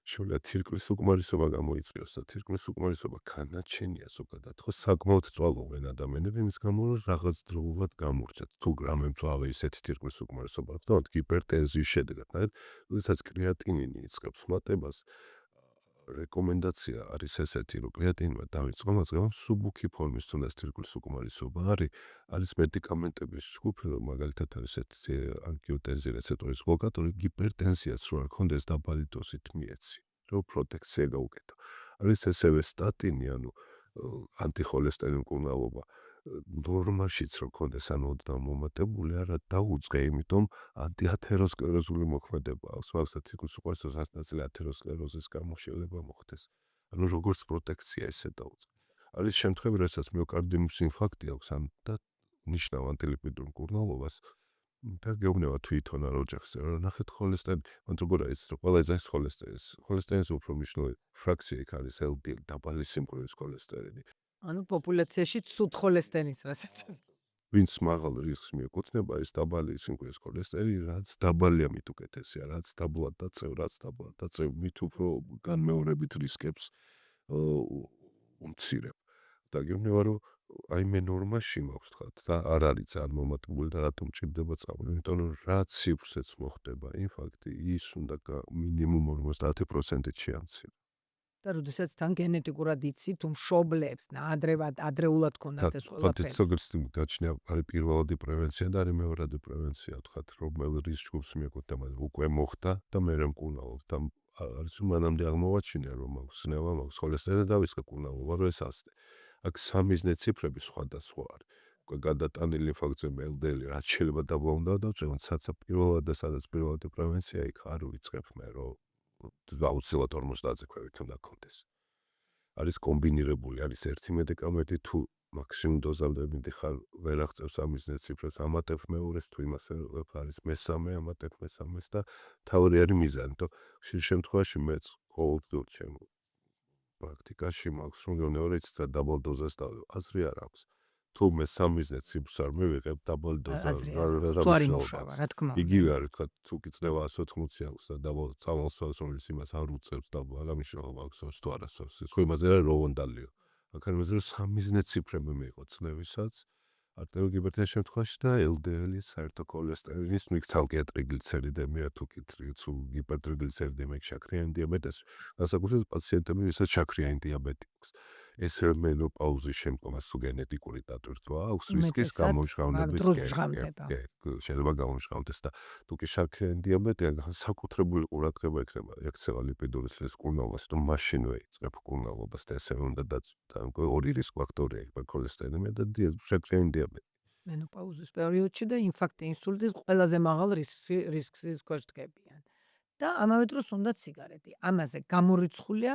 შეიძლება თირკმლის უკმარისობა გამოიწვიოს და თირკმლის უკმარისობა განაჩენია ზოგადად, ხო, საკმაოდ წვალობენ ადამიანები, იმის გამო რომ რაღაც დროულად გამურჩათ. თუ გრამემწვავე ისეთი თირკმლის უკმარისობა აქვს, და ჰიპერტენზიის შედეგად, როდესაც კრეატინინი იწყებს მატებას, რეკომენდაცია არის ესეთი, რომ კრეატინინმა დავიწყო, მაგრამ სუბუქი ფორმის თუნდაც თირკმლის უკმარისობა არის მედიკამენტების ჯგუფი, რომ მაგალითად არის ესეთი ანგიოტენზი რეცეპტორის ბლოკატორი, ჰიპერტენზიას რო არ ქონდეს დაბალი დოზით მიეცი, რომ პროტექცია გაუკეთო. არის ესევე სტატინი, ანუ ანტიხოლესტერინი მკურნალობა, ნორმაშიც რო ქონდეს, ანუ ოდნავ მომატებული არა დაუწყე, იმიტომ ანტიათეროსკლეროზული მოქმედება აქვს, მაგალითად თირკმლის უკმარისობას ნაწილი ათეროსკლეროზის გამო შეიძლება მოხდეს. ანუ როგორც პროტექცია ისე დაუწყე. არის შემთხვევები, როდესაც მიოკარდიუმის ინფარქტი აქვს, და ნიშნავ ანტილიპიდურ მკურნალობას და გეუბნება თვითონ არ ოჯახს, რომ ნახეთ ხოლესტერინი, მან როგორ არის, რომ ყველა ეძახის ხოლესტერინის უფრო მნიშვნელოვანი ფრაქცია იქ არის LDL, დაბალი სიმკვრივის ხოლესტერინი. ანუ პოპულაციაში ცუდ ხოლესტერინის რასაც. ვინც მაღალ რისკს მიეკუთვნება, ეს დაბალი სიმკვრივის ხოლესტერინი, რაც დაბალია, მით უკეთესია, რაც დაბლად დაწევ, მით უფრო განმეორებით რისკებს უმცირებ. და გეუბნება, რომ აი მე ნორმაში მაქვს თქვათ და არ არის ძალიან მომატებული და რატომ ჭირდება წამო, იმიტომ რომ რაც სივრცეც მოხდება ინფარქტი, ის უნდა მინიმუმ 50%-ით შეამცირა. და როდესაც თან გენეტიკურად იცი თუ მშობლებს და ადრეულად ქონდათ ეს თქვათ ყველაფერი. ზოგადად გაჩნია არის პირველადი პრევენცია და არის მეორადი პრევენცია თქვათ რომელი ჯგუფს მიეკუთვნება მაგრამ უკვე მოხდა და მე მკურნალობ და არის მანამდე აღმოვაჩინე რომ მაქვს სნელა მაქვს ხოლესტერი და ვისკა კურნალობა რო ეს ასწე აქ სამიზნე ციფრები სხვადასხვა არის უკვე გადატანილი ფაქტორები LDL რაც შეიძლება დაბრუნდა და წევენ საცა პირველად და სადაც პირველადი პრევენცია იქ არ ვიწყებ მე რომ აუცილებლად 50-ზე ქვევით უნდა გქონდეს არის კომბინირებული არის ერთი მედიკამენტი თუ მაქსიმუმ დოზამდე მიდიხარ ვერ აღწევს სამიზნე ციფრებს ამატებ მეორეს თუ იმას არის მესამე ამატებ მესამეს და თავი არის მიზანი თუ ხშირ შემთხვევაში მეც ყოველდღიურ ჩემ პრაქტიკაში მაქვს რომ მეორე ცდა დაბალ დოზას და აზრი არ აქვს თუ მე სამიზნე ციფრს არ მივიღებ დაბალ დოზა თუ არ იმუშავა, რა თქმა უნდა. იგივე არის თქვა თუ კიწნება 180 აქვს და დაბალ წამოსვას რომელიც იმას არ უწევს და რა მნიშვნელობა აქვს თუ არასოდეს ხო იმაზე რა როვონდალიო აქ არის მეზრე სამიზნე ციფრები მიიღო წნევისაც არტერიულ შემთხვევაში და LDL-ის საერთო ქოლესტერინის მიქ ცალკე ტრიგლიცერიდებია თუ კი თუ ჰიპერტრიგლიცერიდები შაქრიანი დიაბეტის განსაკუთრებით პაციენტები ვისაც შაქრიანი დიაბეტი აქვს ეს მენოპაუზის შემდგომ ასო გენეტიკური დატვირთვა აქვს რისკის გამომჟღავნების შეიძლება გამომჟღავნდეს და თუ კი შაქრიანი დიაბეტია განსაკუთრებული ყურადღება ექნება ექცევა ლიპიდური სილის კურნალობას თუ მაშინვე იწყებ კურნალობას და ესე უნდა და ორი რისკ ფაქტორია ჰიპერქოლესტერინა და შაქრიანი დიაბეტი მენოპაუზის პერიოდში და ინფარქტი ინსულტის ყველაზე მაღალ რისკის ქვეშ დგებიან. და ამავე დროს უნდა სიგარეტი. ამაზე გამორიცხულია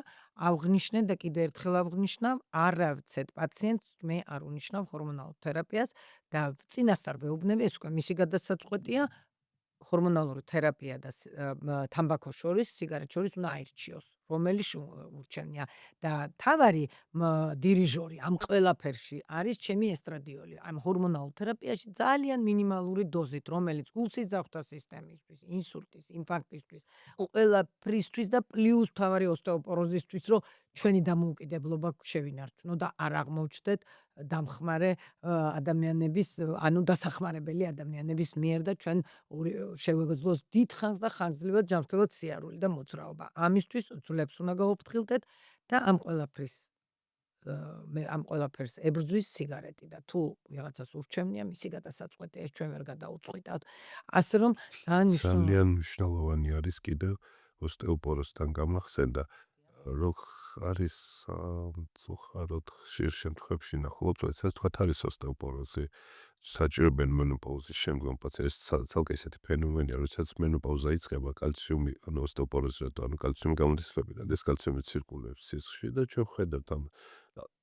აღნიშნე და კიდევ ერთხელ აღნიშნავ, არავცეთ პაციენტს მე არ უნიშნავ ჰორმონალურ თერაპიას და წინასწარ ვეუბნები, ეს უკვე მისი გადასაწყვეტია, ჰორმონალური თერაპია და თამბაქოს შორის, სიგარეტს შორის უნდა აირჩიოს, რომელი ურჩევნია და თავარი დირიჟორი ამ ყველაფერში არის ჩემი ესტრადიოლი. ამ ჰორმონალურ თერაპიაში ძალიან მინიმალური დოზით, რომელიც გულსიძახთა სისტემისთვის, ინსულტის, ინფარქტისთვის, ყველაფრისთვის და პლუს თავარი ოსტეოპოროზისთვის, რომ ჩვენი დამოუკიდებლობა შევინარჩუნო და არ აღმოჩნდეთ დამხმარე ადამიანების, ანუ დასახმარებელი ადამიანების მიერ და ჩვენ შევეძლოს დიდ ხანს და ხანგრძლივად ჯანმრთელად სიარული და მოძრაობა. ამისთვის ძვლებს უნდა გაუფრთხილდეთ და ამ ყველაფერს ებრძვის სიგარეტი და თუ ვიღაცას ურჩევნია მისი გადასაწყვეტია ეს ჩვენ ვერ გადაუწყვიტავთ. ასე რომ ძალიან მნიშვნელოვანი არის კიდევ ოსტეოპოროზთან გამახსენდა რომ არის წუხაროდ ხშირ შემთხვევაში ნახულობთ რომ ეს თქვათ არის ოსტეოპოროზი საჭიროებენ მენოპაუზის შემდგომ პაციენტს ცალკე ისეთი ფენომენია როდესაც მენოპაუზა იწყება კალციუმი ანუ ოსტეოპოროზი ანუ კალციუმი გამოდის ეს კალციუმი ცირკულირებს სისხლში და ჩვენ ხედავთ ამ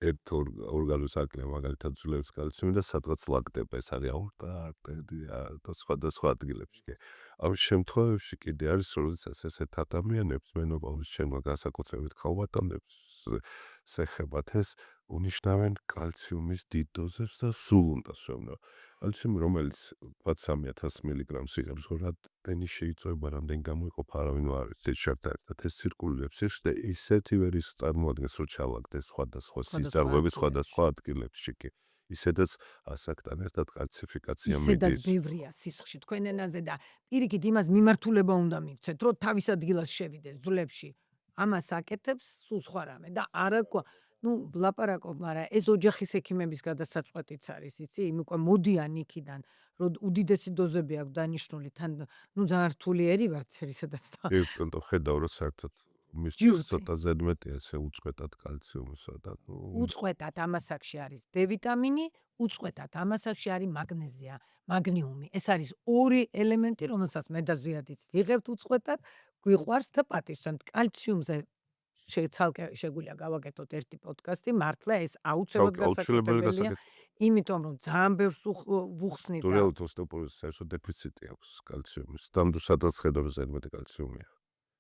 ერთ ორგანოს აკლია მაგალითად ძვლებს კალციუმი და სადღაც ლაგდება ეს არის აორტა და სხვა ადგილებში ამ შემთხვევებში კიდე არის როდესაც ესეთ ადამიანებს მენოპაუზის შემდგომ განსაკუთრებით ქალბატონებს სეხებათ ეს უნიშნავენ კალციუმის დიდ დოზებს და სულ უნდა სვევნო. კალციუმი რომელიც 3000 მგ-ს იღებს, რამდენი შეიწოება, რამდენი გამოიყოფა არავინ არ არის შერტად ეს ცირკულირებს და ისეთივე რისკს წარმოადგენს რომ ჩავაგდეს სხვადასხვა სიზარღვები სხვადასხვა ადგილებში კი ისედაც ასაკთან ერთად კალციფიკაცია მიდის. ისედაც ბევრია სისხლში თქვენ ენაზე და პირიქით იმას მიმართულება უნდა მივცეთ, რომ თავის ადგილას შევიდეს ძვლებში. ამას აკეთებს სულ სხვა რამე და არა ლაპარაკობ, მაგრამ ეს ოჯახის ექიმების გადასაწყვეტიც არის, იცი? იმ უკვე მოდიან იქიდან, რომ უდიდესი დოზები აქვს დანიშნული, თან ძალიან რთული ერი ვარ ცერისადაც და კი, თქო, ხედავ რომ საერთოდ მის ცოტა ზედმეტია ესე უწყვეტად კალციუმისა და უწყვეტად ამასაკში არის დ-ვიტამინი, უწყვეტად ამასაკში არის მაგნეზია, მაგნიუმი. ეს არის ორი ელემენტი, რომელსაც მე და ზვიადიც ვიღებთ უწყვეტად, გვიყვარს და პატივსცემთ. კალციუმზე ცალკე შეგვიძლია გავაკეთოთ ერთი პოდკასტი, მართლა ეს აუცილებლად გასაკეთებელია, იმიტომ რომ ძალიან ბევრს ვუხსნით და რეალურად ოსტეოპოროზის საერთოდ დეფიციტი აქვს კალციუმის. სადაც ხედავ ზედმეტი კალციუმია.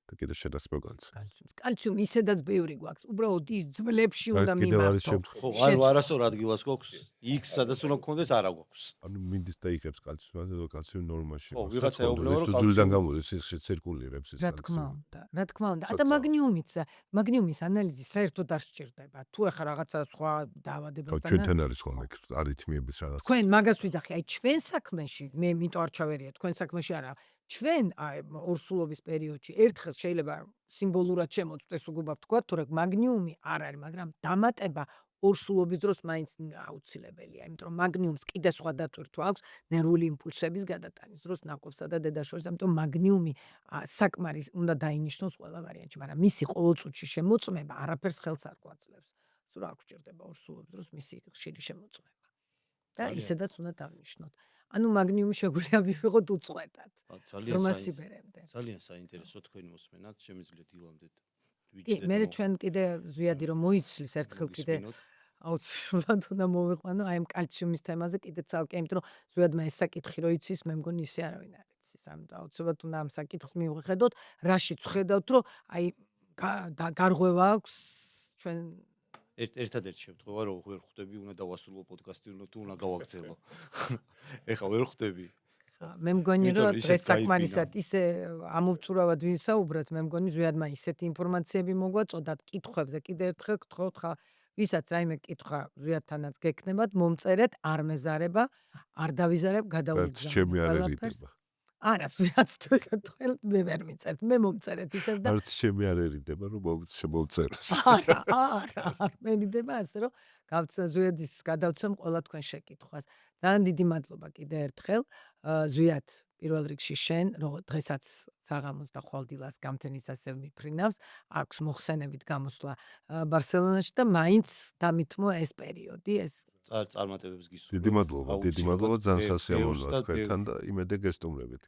და კიდე შედასწრება კალციუმი ისედაც ბევრი გვაქვს. უბრალოდ ის ძვლებში უნდა მიმართოთ. ხო, არასწორ ადგილას გვაქვს. იქ სადაც უნდა გქონდეს არა გვაქვს. ანუ მინდის და იღებს კალციუმს, და კალციუმი ნორმაში. ხო, ვიღაცა ეუბნება რომ კალციუმიდან გამოდის ის ცირკულირებს ის კალციუმი. რა თქმა უნდა. და მაგნიუმის ანალიზი საერთოდ არ სჭირდება. თუ ახლა რაღაცა სხვა დაავადებასთან ჩვენთან არის ხოლმე არითმიების რაღაც. თქვენ მაგას ვიძახი, აი ჩვენ საქმეში, მე მითო არ ჩავერია, თქვენ საქმეში არა. ჩვენ ორსულობის პერიოდში ერთხელ შეიძლება სიმბოლურად შემოწდეს უგუბავ თქვა, თუ რა მაგნიუმი არ არის, მაგრამ დამატება ორსულობის დროს მაინც აუცილებელია, იმიტომ რომ მაგნიუმს კიდე სხვა დატვირთვა აქვს ნერვული იმპულსების გადატანის დროს ნაყოფსა და დედაშორს, ამიტომ მაგნიუმი საკმარის უნდა დაინიშნოს ყველა ვარიანტში, მაგრამ მისი ყოველწუთში შემოწმება არაფერს ხელს არ გვაძლევს. სულ არ გვჭირდება ორსულობის დროს მისი ხშირი შემოწმება. და ძალიან. ისედაც უნდა დავნიშნოთ. ანუ მაგნიუმი შეგვიძლია მივიღოთ უწყვეტად, ძალიან რომ ასიბერემდე. ძალიან საინტერესო თქვენი მოსმენად, შემიძლიათ ილამდეთ. კი, მე ჩვენ კიდე ზვიადი რომ მოიცლის ერთხელ კიდე აუცილებლად უნდა მოვიყვანო აი ამ კალციუმის თემაზე კიდე ცალკე, იმიტომ რომ ზვიადმა ეს საკითხი რო იცის, მე მგონი ისე არავინ არ იცის. ამიტომ აუცილებლად უნდა ამ საკითხს მივხედოთ, რაშიც ვხედავთ, რომ აი გარღვევა აქვს ჩვენ ერთადერთი შემთხვევა რომ ვერ ხვდები, უნდა დავასრულო პოდკასტი, თუ უნდა გავაგრძელო. ეხლა ვერ ხვდები. მე მგონი იმიტომ რომ რომ ისეთ დღეს გაიფინა. საკმარისად ისე ამოვწურავად ვისაუბროთ, მე მგონი ზვიადმა ისეთი ინფორმაციები მოგვაწოდათ კითხვებზე, კიდე ერთხელ გთხოვთ ხა ვისაც რაიმე კითხვა ზვიადთანაც გექნებათ, მომწერეთ, არ მეზარება, არ დავიზარებ, რაც გადავიგზავნე ჩემი არ ყველაფერს. ერიდება. არა, ზვიადს თქვენ მე ვერ მიწერთ, მე მომწერეთ ისევ და არც ჩემი არ ერიდება, რომ შემოვწეროს. არა, არ მერიდება ასე რომ ზვიადის გადავცემ ყველა თქვენ შეკითხვას. ძალიან დიდი მადლობა კიდე ერთხელ ზვიად პირველ რიგში შენ, რომ დღესაც საღამოს და ხვალდილას გამთენის ასე მიფრინავს, აქვს მოხსენებით გამოსვლა ბარსელონაში და მაინც დამითმო ეს პერიოდი, ეს წარმატებებს გისურვებთ. დიდი მადლობა, ძალიან აუცილებლად სასიამოვნოა ბევრს და თქვენთან და იმედე გესტუმრებით.